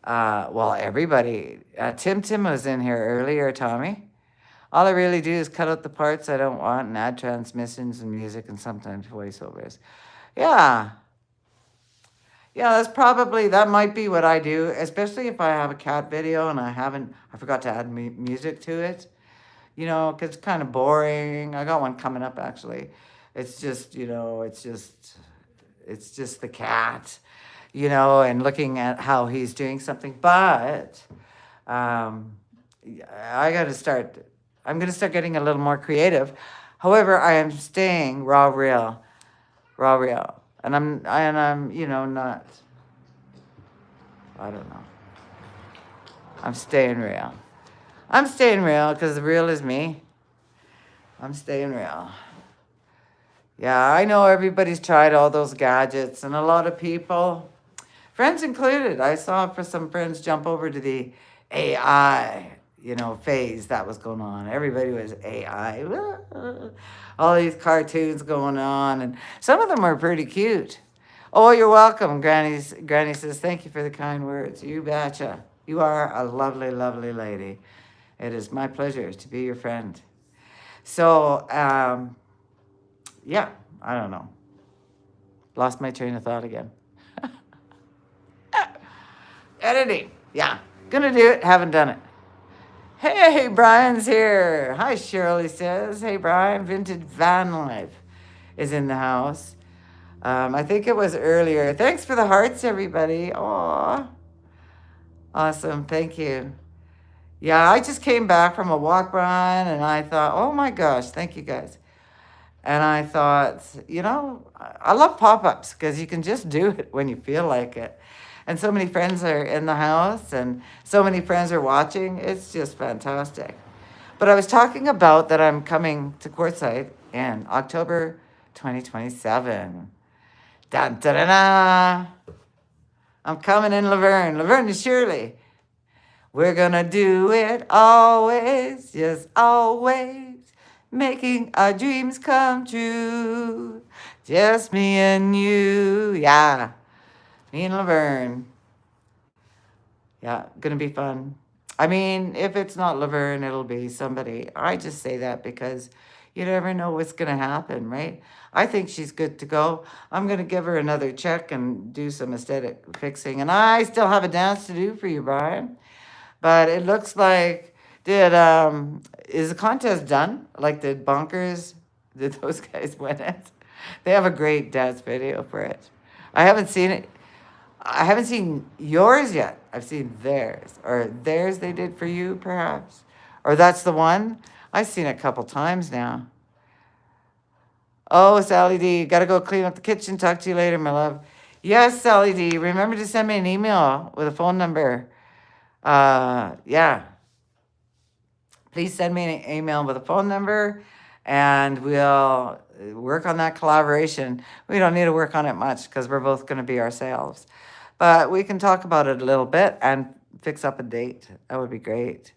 everybody. Tim was in here earlier, Tommy. All I really do is cut out the parts I don't want and add transmissions and music and sometimes voiceovers. Yeah. Yeah, that might be what I do, especially if I have a cat video and I forgot to add music to it. Because it's kind of boring. I got one coming up, actually. It's just, it's just the cat, and looking at how he's doing something. But I'm going to start getting a little more creative. However, I am staying raw real. And I'm, not, I don't know. I'm staying real. Because the real is me. I'm staying real. Yeah, I know everybody's tried all those gadgets, and a lot of people, friends included, I saw for some friends jump over to the AI, phase that was going on. Everybody was AI. All these cartoons going on, and some of them are pretty cute. Oh, you're welcome, Granny says, thank you for the kind words. You betcha. You are a lovely, lovely lady. It is my pleasure to be your friend. So, yeah, I don't know. Lost my train of thought again. Editing. Yeah, gonna do it. Haven't done it. Hey, Brian's here. Hi, Shirley says. Hey, Brian. Vintage Van Life is in the house. I think it was earlier. Thanks for the hearts, everybody. Aw. Awesome. Thank you. Yeah, I just came back from a walk, Brian, and I thought, oh my gosh, thank you guys. And I thought, I love pop-ups because you can just do it when you feel like it. And so many friends are in the house and so many friends are watching. It's just fantastic. But I was talking about that I'm coming to Quartzsite in October 2027. Dun, da, da, da. I'm coming in Laverne and Shirley. We're gonna do it always, yes, always. Making our dreams come true. Just me and you. Yeah. Me and Laverne. Yeah, gonna be fun. I mean, if it's not Laverne, it'll be somebody. I just say that because you never know what's gonna happen, right? I think she's good to go. I'm gonna give her another check and do some aesthetic fixing. And I still have a dance to do for you, Brian. But it looks like, is the contest done? Like, did those guys win it? They have a great dance video for it. I haven't seen it. I haven't seen yours yet. I've seen theirs. Or theirs they did for you, perhaps. Or that's the one? I've seen it a couple times now. Oh, Sally D, gotta go clean up the kitchen. Talk to you later, my love. Yes, Sally D, remember to send me an email with a phone number. Yeah. Please send me an email with a phone number and we'll work on that collaboration. We don't need to work on it much because we're both going to be ourselves. But we can talk about it a little bit and fix up a date. That would be great.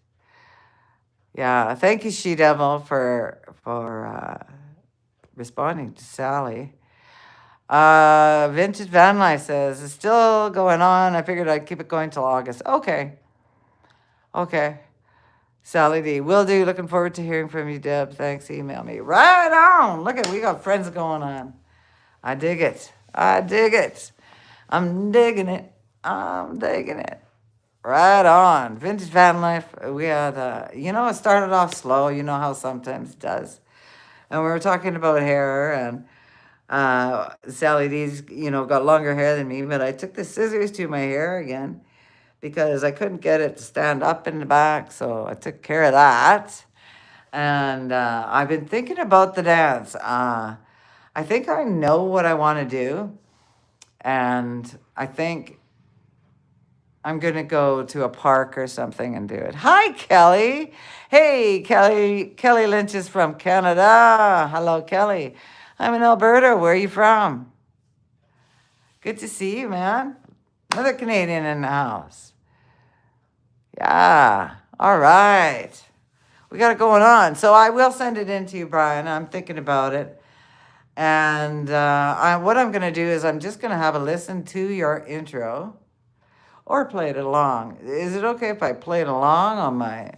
Yeah, thank you, She Devil, for responding to Sally. Vintage Van Life says, it's still going on. I figured I'd keep it going till August. Okay. Okay. Sally D, will do. Looking forward to hearing from you, Deb. Thanks. Email me. Right on. Look at, we got friends going on. I dig it. I dig it. I'm digging it. I'm digging it. Right on. Vintage Van Life. We had, it started off slow. You know how sometimes it does. And we were talking about hair and Sally D's, got longer hair than me, but I took the scissors to my hair again because I couldn't get it to stand up in the back, so I took care of that. And I've been thinking about the dance. I think I know what I want to do, and I think I'm going to go to a park or something and do it. Hi, Kelly. Hey, Kelly. Kelly Lynch is from Canada. Hello, Kelly. I'm in Alberta. Where are you from? Good to see you, man. Another Canadian in the house. Yeah. All right. We got it going on. So I will send it in to you, Brian. I'm thinking about it. And what I'm going to do is I'm just going to have a listen to your intro or play it along. Is it okay if I play it along on my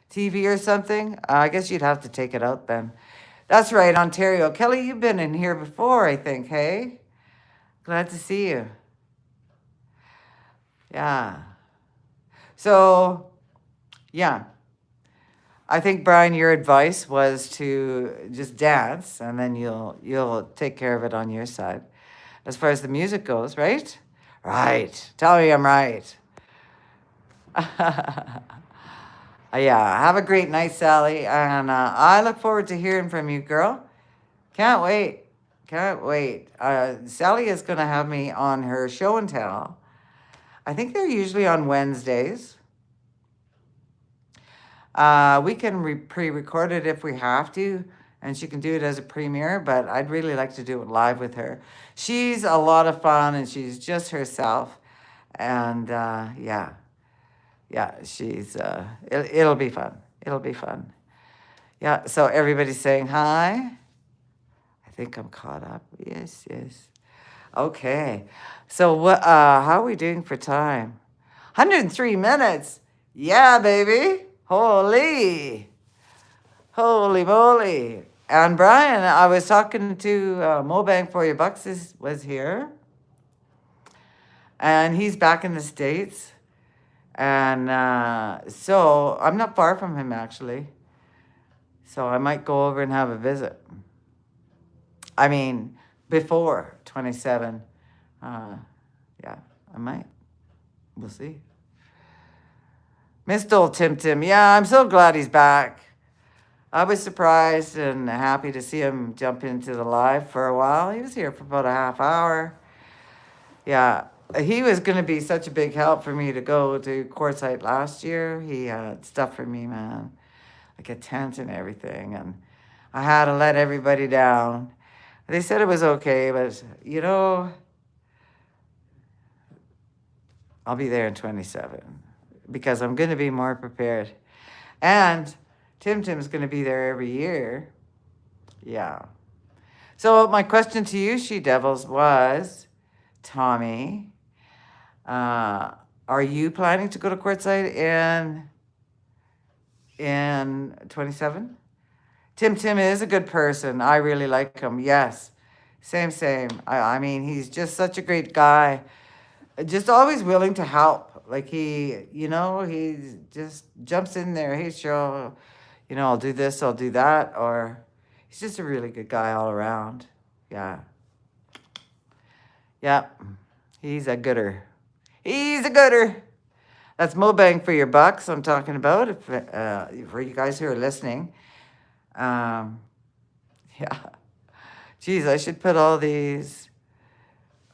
TV or something? I guess you'd have to take it out then. That's right, Ontario. Kelly, you've been in here before, I think, hey? Glad to see you. Yeah. So, yeah. I think, Brian, your advice was to just dance, and then you'll take care of it on your side. As far as the music goes, right? Right. Tell me I'm right. Yeah. Have a great night, Sally, and I look forward to hearing from you, girl. Can't wait. Can't wait. Sally is going to have me on her show and tell. I think they're usually on Wednesdays. We can pre-record it if we have to, and she can do it as a premiere, but I'd really like to do it live with her. She's a lot of fun, and she's just herself. And, yeah, she's, it'll be fun. It'll be fun. Yeah, so everybody's saying hi. I think I'm caught up. Yes. Okay. So what? How are we doing for time? 103 minutes. Yeah, baby. Holy moly. And Brian, I was talking to Mobang for Your Bucks was here. And he's back in the States. And so I'm not far from him, actually. So I might go over and have a visit. I mean, before 27. Yeah, I might. We'll see. Missed old Tim. Yeah, I'm so glad he's back. I was surprised and happy to see him jump into the live for a while. He was here for about a half hour. Yeah, he was going to be such a big help for me to go to Quartzsite last year. He had stuff for me, man, like a tent and everything. And I had to let everybody down. They said it was okay, but, I'll be there in 27 because I'm going to be more prepared. And Tim's going to be there every year. Yeah. So my question to you, She Devils, was, Tommy, are you planning to go to Quartzsite in 27? Tim is a good person. I really like him. Yes. Same. I mean, he's just such a great guy. Just always willing to help. Like he just jumps in there. Hey, Cheryl, I'll do this, I'll do that. Or he's just a really good guy all around. Yeah. Yeah. He's a gooder. That's more bang for your bucks I'm talking about, if, for you guys who are listening. Um, yeah. Geez, I should put all these.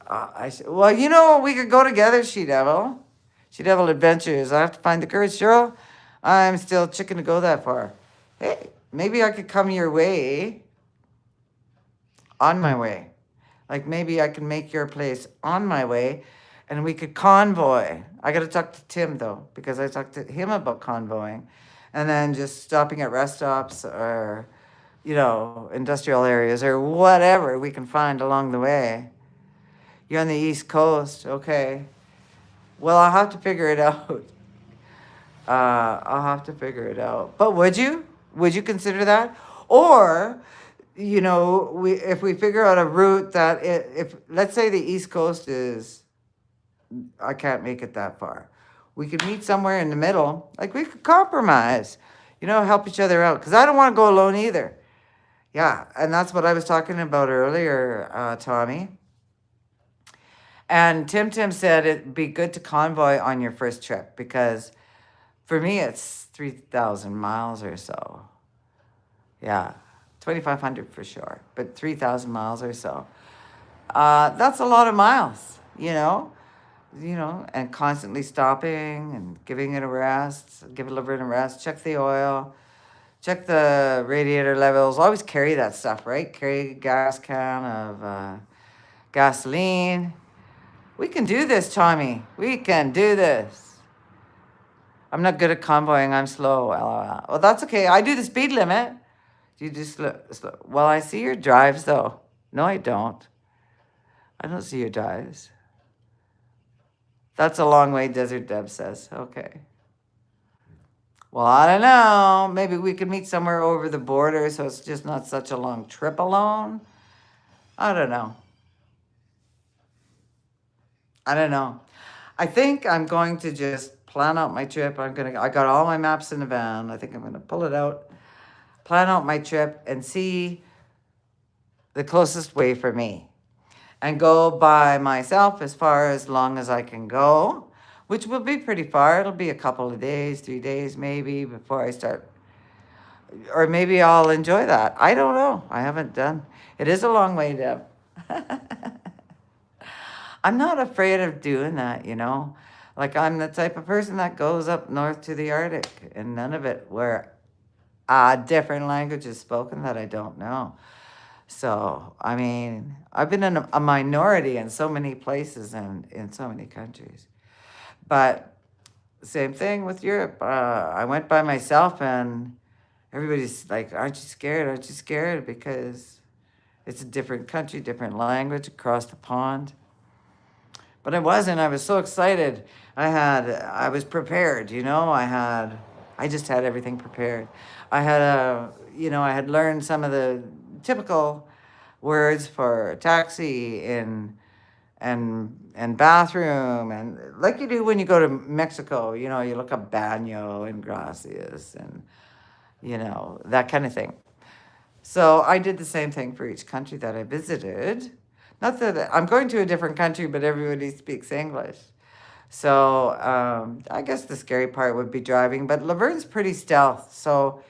Well, we could go together, She Devil. She Devil Adventures. I have to find the courage, Cheryl. I'm still chicken to go that far. Hey, maybe I could come your way on my way. Like maybe I can make your place on my way and we could convoy. I got to talk to Tim though, because I talked to him about convoying and then just stopping at rest stops or, industrial areas or whatever we can find along the way. You're on the East Coast. Okay. Well, I'll have to figure it out. I'll have to figure it out. But would you? Would you consider that? Or, if we figure out a route that if let's say the East Coast is, I can't make it that far. We could meet somewhere in the middle. Like we could compromise, help each other out. Because I don't want to go alone either. Yeah, and that's what I was talking about earlier, Tommy. And Tim said it'd be good to convoy on your first trip because for me it's 3,000 miles or so. Yeah, 2,500 for sure, but 3,000 miles or so. That's a lot of miles, and constantly stopping and giving it a rest, give a liver a rest, check the oil, check the radiator levels. Always carry that stuff, right? Carry a gas can of gasoline. We can do this, Tommy. We can do this. I'm not good at convoying. I'm slow. Well, that's okay. I do the speed limit. You do slow. Well, I see your drives, though. No, I don't. I don't see your drives. That's a long way, Desert Deb says. Okay. Well, I don't know. Maybe we could meet somewhere over the border so it's just not such a long trip alone. I don't know. I think I'm going to just plan out my trip. I got all my maps in the van. I think I'm gonna pull it out, plan out my trip, and see the closest way for me, and go by myself as far as long as I can go, which will be pretty far. It'll be a couple of days, 3 days maybe before I start, or maybe I'll enjoy that. I don't know. I haven't done. It is a long way, Deb. I'm not afraid of doing that, Like I'm the type of person that goes up north to the Arctic and none of it where a different language is spoken that I don't know. So, I mean, I've been in a minority in so many places and in so many countries. But same thing with Europe. I went by myself and everybody's like, aren't you scared? Aren't you scared? Because it's a different country, different language across the pond. But I wasn't. I was so excited. I was prepared, I just had everything prepared. I had learned some of the typical words for taxi and bathroom, and like you do when you go to Mexico, you look up baño and gracias and, that kind of thing. So I did the same thing for each country that I visited. Not that I'm going to a different country, but everybody speaks English. So I guess the scary part would be driving, but Laverne's pretty stealth. So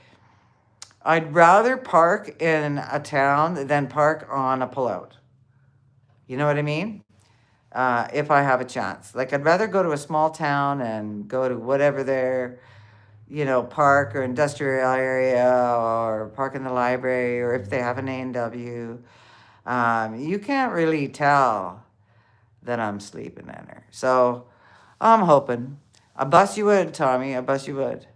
I'd rather park in a town than park on a pullout. You know what I mean? If I have a chance. Like I'd rather go to a small town and go to whatever their, park or industrial area or park in the library or if they have an A&W. You can't really tell that I'm sleeping in her. So I'm hoping. A bus you would, Tommy. A bus you would.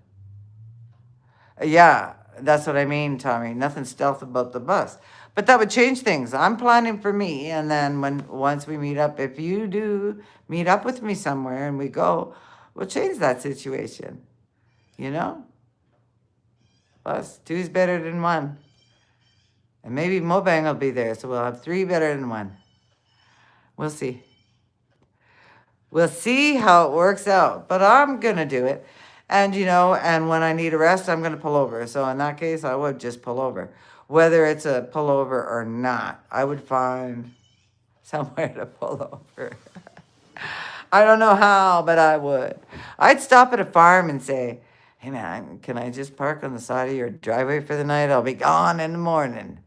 Yeah, that's what I mean, Tommy. Nothing stealth about the bus. But that would change things. I'm planning for me. And then once we meet up, if you do meet up with me somewhere and we go, we'll change that situation. Plus, two's better than one. And maybe Mobang will be there, so we'll have three better than one. We'll see. We'll see how it works out. But I'm going to do it. And, and when I need a rest, I'm going to pull over. So in that case, I would just pull over. Whether it's a pullover or not, I would find somewhere to pull over. I don't know how, but I would. I'd stop at a farm and say, hey man, can I just park on the side of your driveway for the night? I'll be gone in the morning.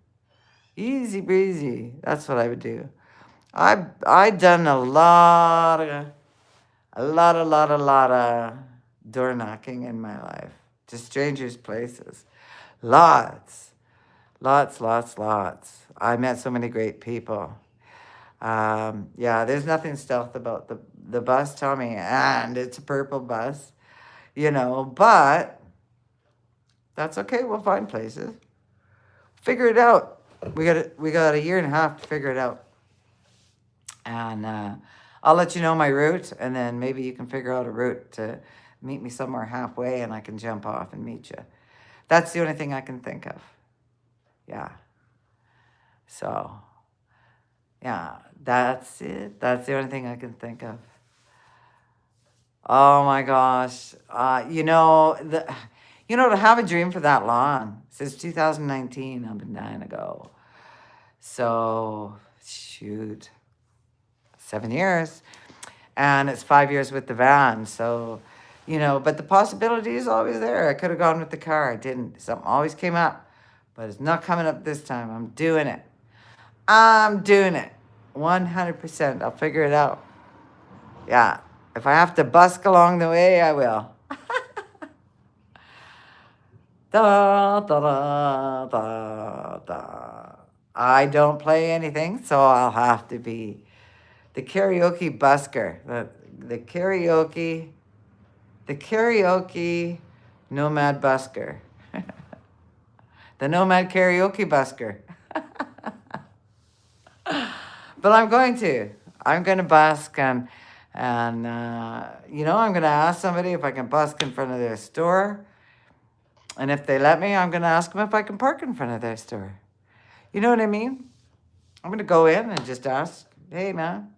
Easy breezy. That's what I would do. I've done a lot of door knocking in my life to strangers' places. Lots, lots. I met so many great people. Yeah, there's nothing stealth about the bus, Tommy, and it's a purple bus, but that's okay. We'll find places. Figure it out. We got a year and a half to figure it out. And I'll let you know my route, and then maybe you can figure out a route to meet me somewhere halfway, and I can jump off and meet you. That's the only thing I can think of. Yeah. So, yeah, that's it. That's the only thing I can think of. Oh my gosh. To have a dream for that long, since 2019, I've been dying to go. So, shoot, 7 years. And it's 5 years with the van. So, but the possibility is always there. I could have gone with the car. I didn't. Something always came up. But it's not coming up this time. I'm doing it. 100%. I'll figure it out. Yeah. If I have to busk along the way, I will. Da, da, da, da, da. I don't play anything, so I'll have to be the karaoke busker. The karaoke nomad busker. The nomad karaoke busker. But I'm going to busk and I'm going to ask somebody if I can busk in front of their store. And if they let me, I'm going to ask them if I can park in front of their store. You know what I mean? I'm going to go in and just ask, hey, man,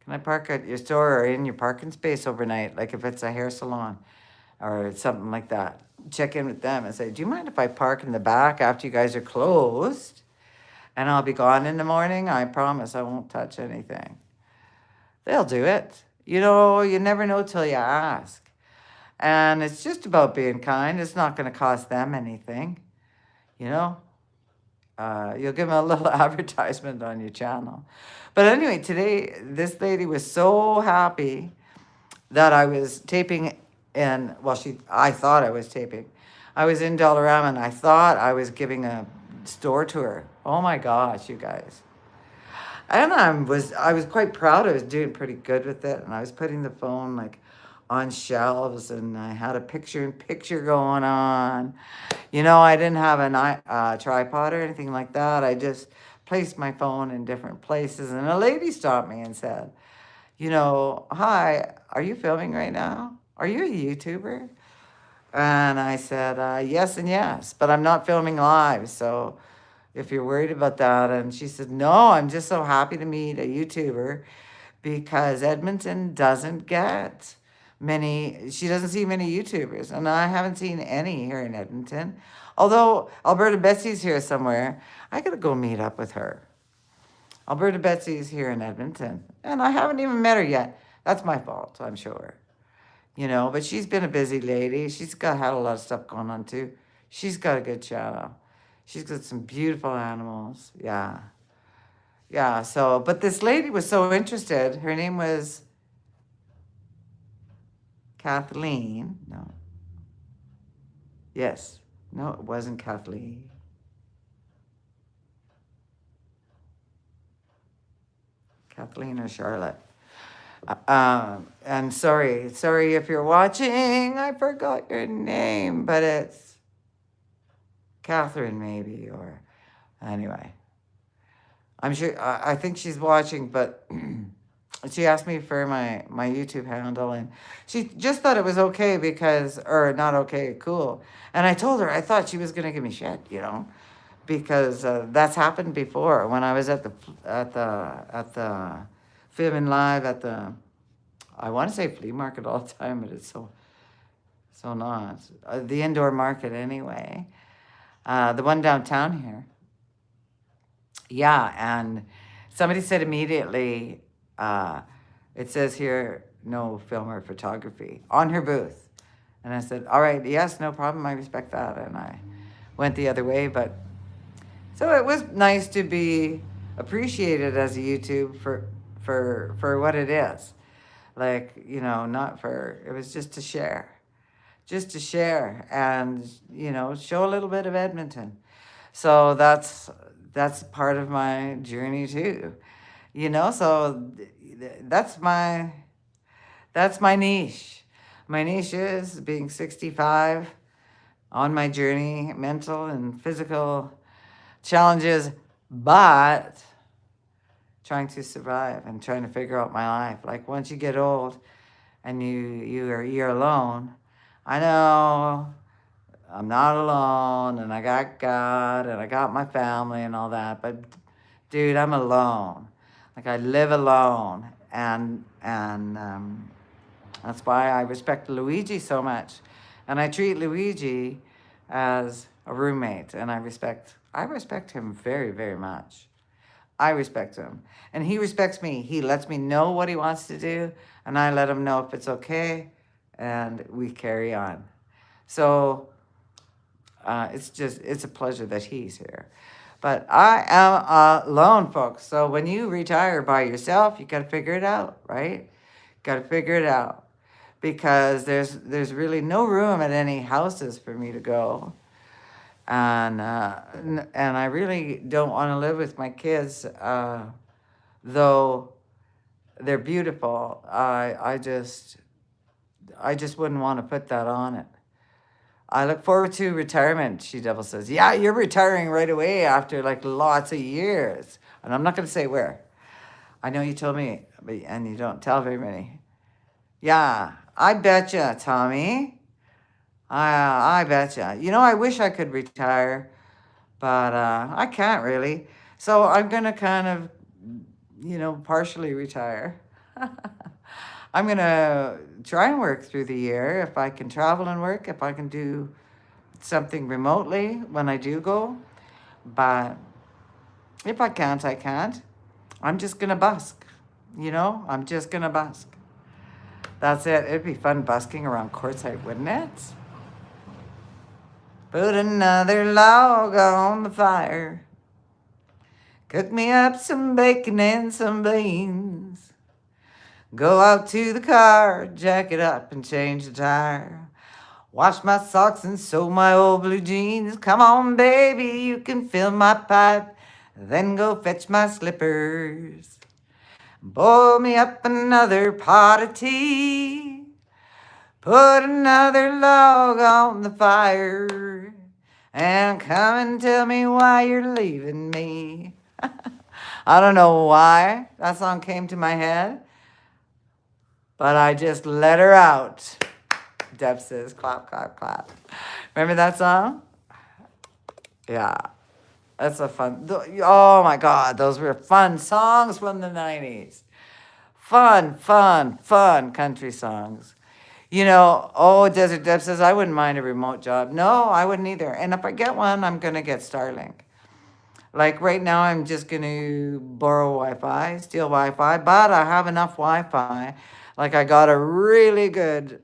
can I park at your store or in your parking space overnight? Like if it's a hair salon or something like that. Check in with them and say, do you mind if I park in the back after you guys are closed? And I'll be gone in the morning. I promise I won't touch anything. They'll do it. You never know till you ask. And it's just about being kind. It's not going to cost them anything. You'll give them a little advertisement on your channel. But anyway, today, this lady was so happy that I was taping I thought I was taping. I was in Dollarama and I thought I was giving a store tour. Oh my gosh, you guys. And I was quite proud. I was doing pretty good with it. And I was putting the phone on shelves and I had a picture going on. I didn't have a tripod or anything like that. I just placed my phone in different places. And a lady stopped me and said, hi, are you filming right now? Are you a YouTuber? And I said, yes and yes, but I'm not filming live. So if you're worried about that. And she said, no, I'm just so happy to meet a YouTuber because Edmonton doesn't get she doesn't see many YouTubers. And I haven't seen any here in Edmonton. Although Alberta Betsy's here somewhere, I gotta go meet up with her. Alberta Betsy's here in Edmonton. And I haven't even met her yet. That's my fault, I'm sure. But she's been a busy lady. Had a lot of stuff going on too. She's got a good channel. She's got some beautiful animals. Yeah. Yeah, but this lady was so interested. Her name was Kathleen. No. Yes. No, it wasn't Kathleen. Kathleen or Charlotte. And sorry if you're watching, I forgot your name, but it's Catherine maybe, or anyway. I'm sure, I think she's watching, but she asked me for my YouTube handle, and she just thought it was okay or not okay, cool. And I told her, I thought she was going to give me shit, because that's happened before when I was at the filming live at I want to say flea market all the time, but it's so not. The indoor market anyway. The one downtown here. Yeah, and somebody said immediately, it says here, no film or photography on her booth. And I said, all right, yes, no problem. I respect that. And I went the other way. But so it was nice to be appreciated as a YouTube for what it is. Like, not for, it was just to share and, show a little bit of Edmonton. So that's part of my journey too. So that's my niche. My niche is being 65 on my journey, mental and physical challenges, but trying to survive and trying to figure out my life. Like once you get old and you're alone, I know I'm not alone and I got God and I got my family and all that, but dude, I'm alone. Like I live alone and that's why I respect Luigi so much. And I treat Luigi as a roommate and I respect him very, very much. I respect him. And he respects me. He lets me know what he wants to do and I let him know if it's okay and we carry on. So it's a pleasure that he's here. But I am alone, folks. So when you retire by yourself, you got to figure it out, right? Got to figure it out because there's really no room at any houses for me to go, and I really don't want to live with my kids, though they're beautiful. I just wouldn't want to put that on it. I look forward to retirement, She Devil says. Yeah, you're retiring right away after like lots of years. And I'm not going to say where. I know you told me, and you don't tell very many. Yeah, I betcha, Tommy. I betcha. I wish I could retire, but I can't really. So I'm going to kind of, partially retire. I'm going to try and work through the year if I can travel and work, if I can do something remotely when I do go. But if I can't, I can't. I'm just going to busk. I'm just going to busk. That's it. It'd be fun busking around Quartzsite, wouldn't it? Put another log on the fire. Cook me up some bacon and some beans. Go out to the car, jack it up and change the tire. Wash my socks and sew my old blue jeans. Come on, baby, you can fill my pipe. Then go fetch my slippers. Boil me up another pot of tea. Put another log on the fire. And come and tell me why you're leaving me. I don't know why that song came to my head, but I just let her out. Deb says, clap, clap, clap. Remember that song? Yeah. That's a fun, oh my God, those were fun songs from the 90s. Fun country songs. Desert Deb says, I wouldn't mind a remote job. No, I wouldn't either. And if I get one, I'm going to get Starlink. Like right now, I'm just going to borrow Wi-Fi, steal Wi-Fi, but I have enough Wi-Fi. Like I got a really good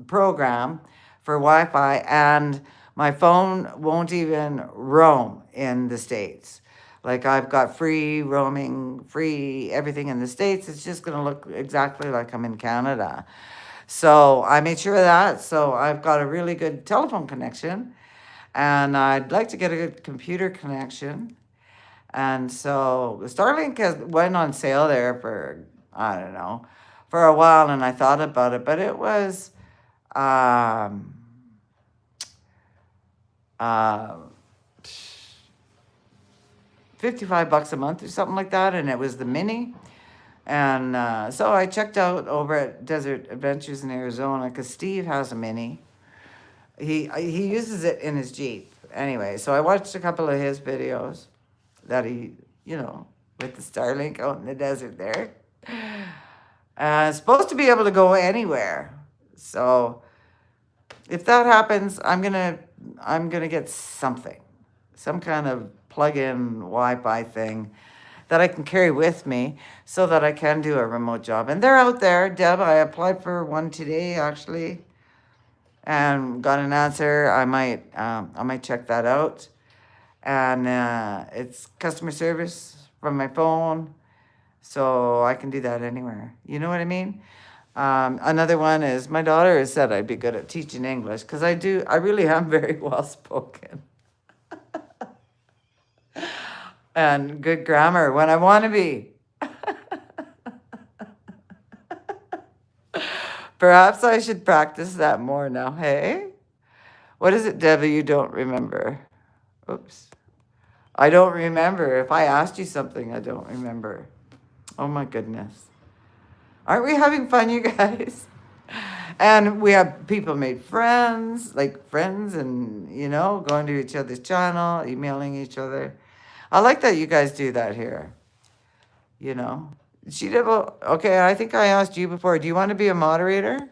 program for Wi-Fi and my phone won't even roam in the States. Like I've got free roaming, free everything in the States. It's just going to look exactly like I'm in Canada. So I made sure of that. So I've got a really good telephone connection and I'd like to get a good computer connection. And so Starlink went on sale there for, I don't know, for a while, and I thought about it, but it was uh, 55 bucks a month or something like that, and it was the mini. And so I checked out over at Desert Adventures in Arizona because Steve has a mini. He uses it in his Jeep. Anyway, so I watched a couple of his videos that he, with the Starlink out in the desert there. Supposed to be able to go anywhere. So if that happens, I'm gonna get something, some kind of plug-in Wi-Fi thing, that I can carry with me so that I can do a remote job. And they're out there, Deb. I applied for one today actually and got an answer. I might check that out. And it's customer service from my phone, so I can do that anywhere. You know what I mean? Another one is my daughter has said I'd be good at teaching English because I do. I really am very well spoken and good grammar when I want to be. Perhaps I should practice that more now. Hey, what is it, Debbie? You don't remember? Oops. I don't remember. If I asked you something, I don't remember. Oh my goodness. Aren't we having fun, you guys? And we have people made friends, like friends, and going to each other's channel, emailing each other. I like that you guys do that here. You know. She did well. Okay, I think I asked you before. Do you want to be a moderator? Do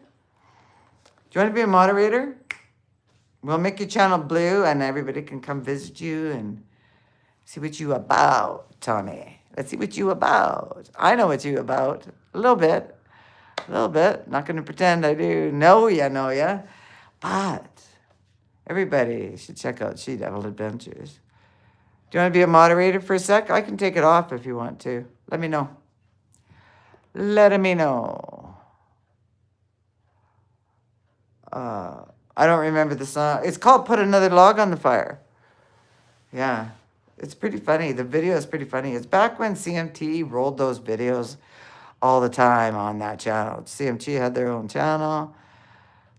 you want to be a moderator? We'll make your channel blue and everybody can come visit you and see what you about, Tommy. Let's see what you about. I know what you about. A little bit. A little bit. Not going to pretend I do. Know ya. But everybody should check out She Devil Adventures. Do you want to be a moderator for a sec? I can take it off if you want to. Let me know. Let me know. I don't remember the song. It's called Put Another Log on the Fire. Yeah. It's pretty funny. The video is pretty funny. It's back when CMT rolled those videos all the time on that channel. CMT had their own channel.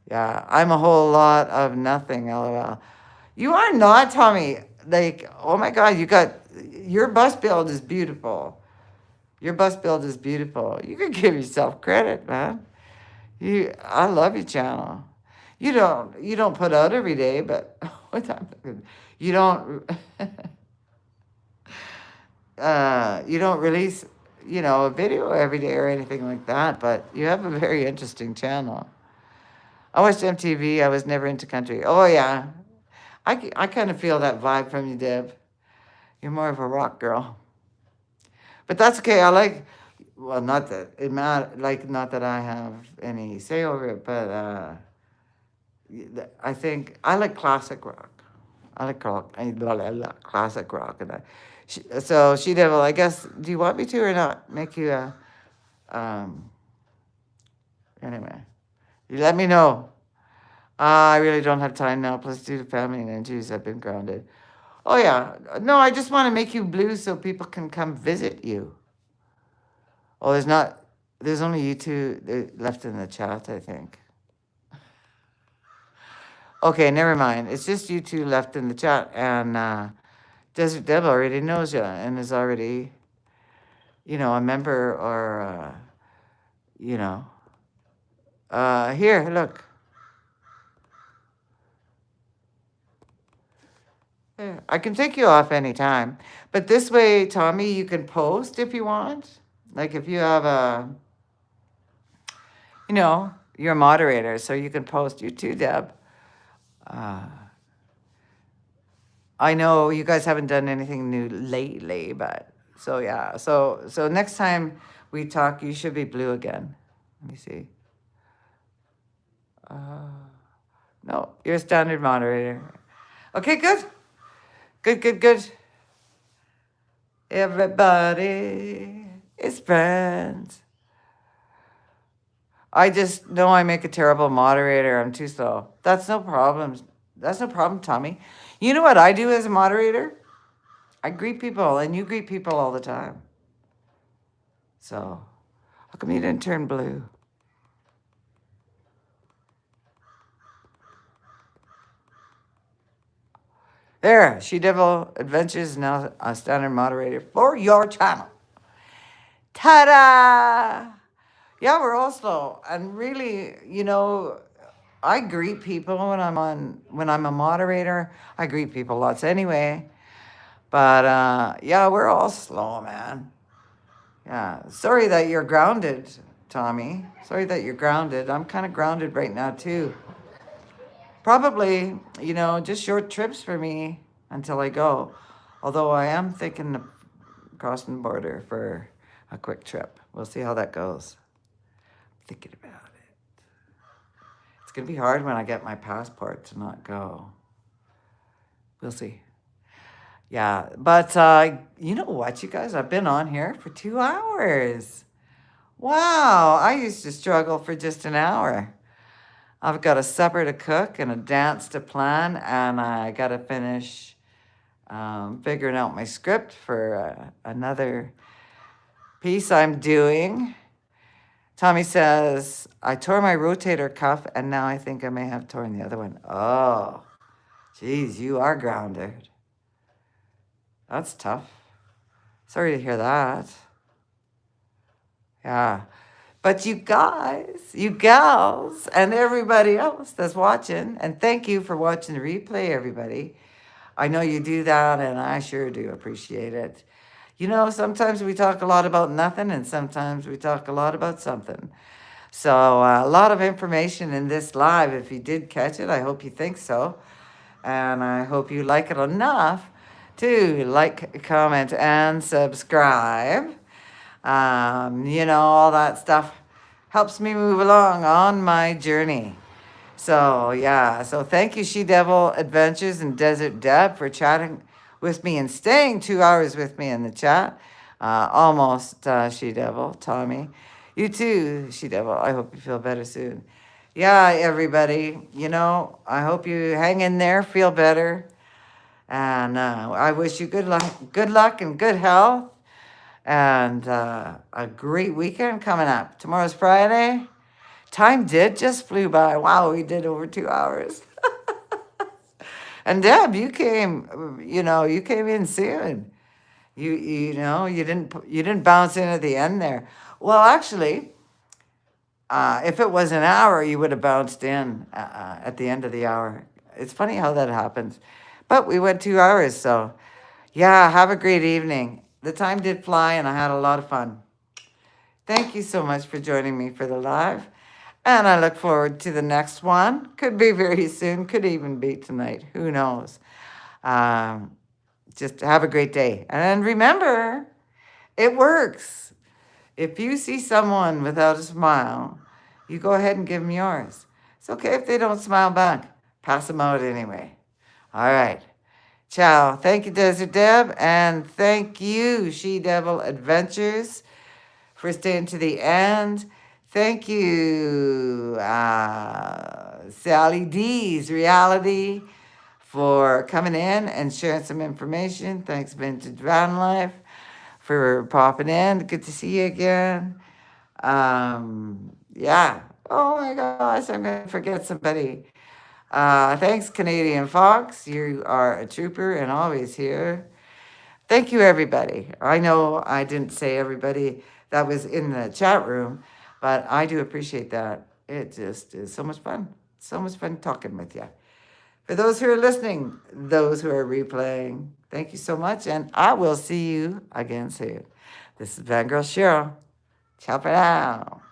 Yeah, I'm a whole lot of nothing, LOL. You are not, Tommy. Like, oh my God, your bus build is beautiful. Your bus build is beautiful. You can give yourself credit, man. I love your channel. You don't put out every day, but you don't you don't release, a video every day or anything like that, but you have a very interesting channel. I watched MTV. I was never into country. Oh, yeah. I kind of feel that vibe from you, Deb. You're more of a rock girl. But that's okay. Not that it matters, not that I have any say over it, but I think I like classic rock. I like classic rock. And so She Devil, I guess, do you want me to or not? Make you anyway. You let me know. I really don't have time now. Plus, due to family and injuries, I've been grounded. Oh, yeah. No, I just want to make you blue so people can come visit you. Oh, there's only you two left in the chat, I think. Okay, never mind. It's just you two left in the chat. And Desert Devil already knows you and is already, a member or, here, look. Yeah, I can take you off anytime. But this way, Tommy, you can post if you want. Like if you have you're a moderator, so you can post. You too, Deb. I know you guys haven't done anything new lately, but so yeah. So next time we talk, you should be blue again. Let me see. No, you're a standard moderator. Okay, good. Good. Everybody is friends. I just know I make a terrible moderator. I'm too slow. That's no problem. That's no problem, Tommy. You know what I do as a moderator? I greet people, and you greet people all the time. So, how come you didn't turn blue? There, She Devil Adventures is now a standard moderator for your channel. Ta-da! Yeah, we're all slow. And really, I greet people when I'm a moderator. I greet people lots anyway. But yeah, we're all slow, man. Yeah. Sorry that you're grounded, Tommy. Sorry that you're grounded. I'm kind of grounded right now too. Probably, just short trips for me until I go. Although I am thinking of crossing the border for a quick trip. We'll see how that goes. I'm thinking about it. It's going to be hard when I get my passport to not go. We'll see. Yeah, but you know what, you guys? I've been on here for 2 hours. Wow, I used to struggle for just an hour. I've got a supper to cook and a dance to plan, and I got to finish figuring out my script for another piece I'm doing. Tommy says, I tore my rotator cuff, and now I think I may have torn the other one. Oh, geez, you are grounded. That's tough. Sorry to hear that. Yeah. But you guys, you gals, and everybody else that's watching, and thank you for watching the replay, everybody. I know you do that, and I sure do appreciate it. You know, sometimes we talk a lot about nothing, and sometimes we talk a lot about something. So a lot of information in this live. If you did catch it, I hope you think so. And I hope you like it enough to like, comment, and subscribe. You know, all that stuff helps me move along on my journey. So, yeah. So, thank you, She Devil Adventures and Desert Deb, for chatting with me and staying 2 hours with me in the chat. Almost, She Devil, Tommy. You too, She Devil. I hope you feel better soon. Yeah, everybody. You know, I hope you hang in there, feel better. And I wish you good luck and good health. And a great weekend coming up. Tomorrow's Friday. Time did just flew by. Wow, we did over 2 hours. And Deb, you came, you came in soon. You didn't bounce in at the end there. Well, actually, if it was an hour, you would have bounced in at the end of the hour. It's funny how that happens. But we went 2 hours, so yeah, have a great evening. The time did fly, and I had a lot of fun. Thank you so much for joining me for the live. And I look forward to the next one. Could be very soon. Could even be tonight. Who knows? Just have a great day. And remember, it works. If you see someone without a smile, you go ahead and give them yours. It's okay if they don't smile back. Pass them out anyway. All right. Ciao. Thank you, Desert Deb. And thank you, She Devil Adventures, for staying to the end. Thank you, Sally D's Reality, for coming in and sharing some information. Thanks, Vintage Van Life, for popping in. Good to see you again. Yeah. Oh my gosh, I'm going to forget somebody. Thanks, Canadian Fox. You are a trooper and always here. Thank you, everybody. I know I didn't say everybody that was in the chat room, but I do appreciate that. It just is so much fun. So much fun talking with you. For those who are listening, those who are replaying, thank you so much, and I will see you again soon. This is Girl Shirl. Ciao for now.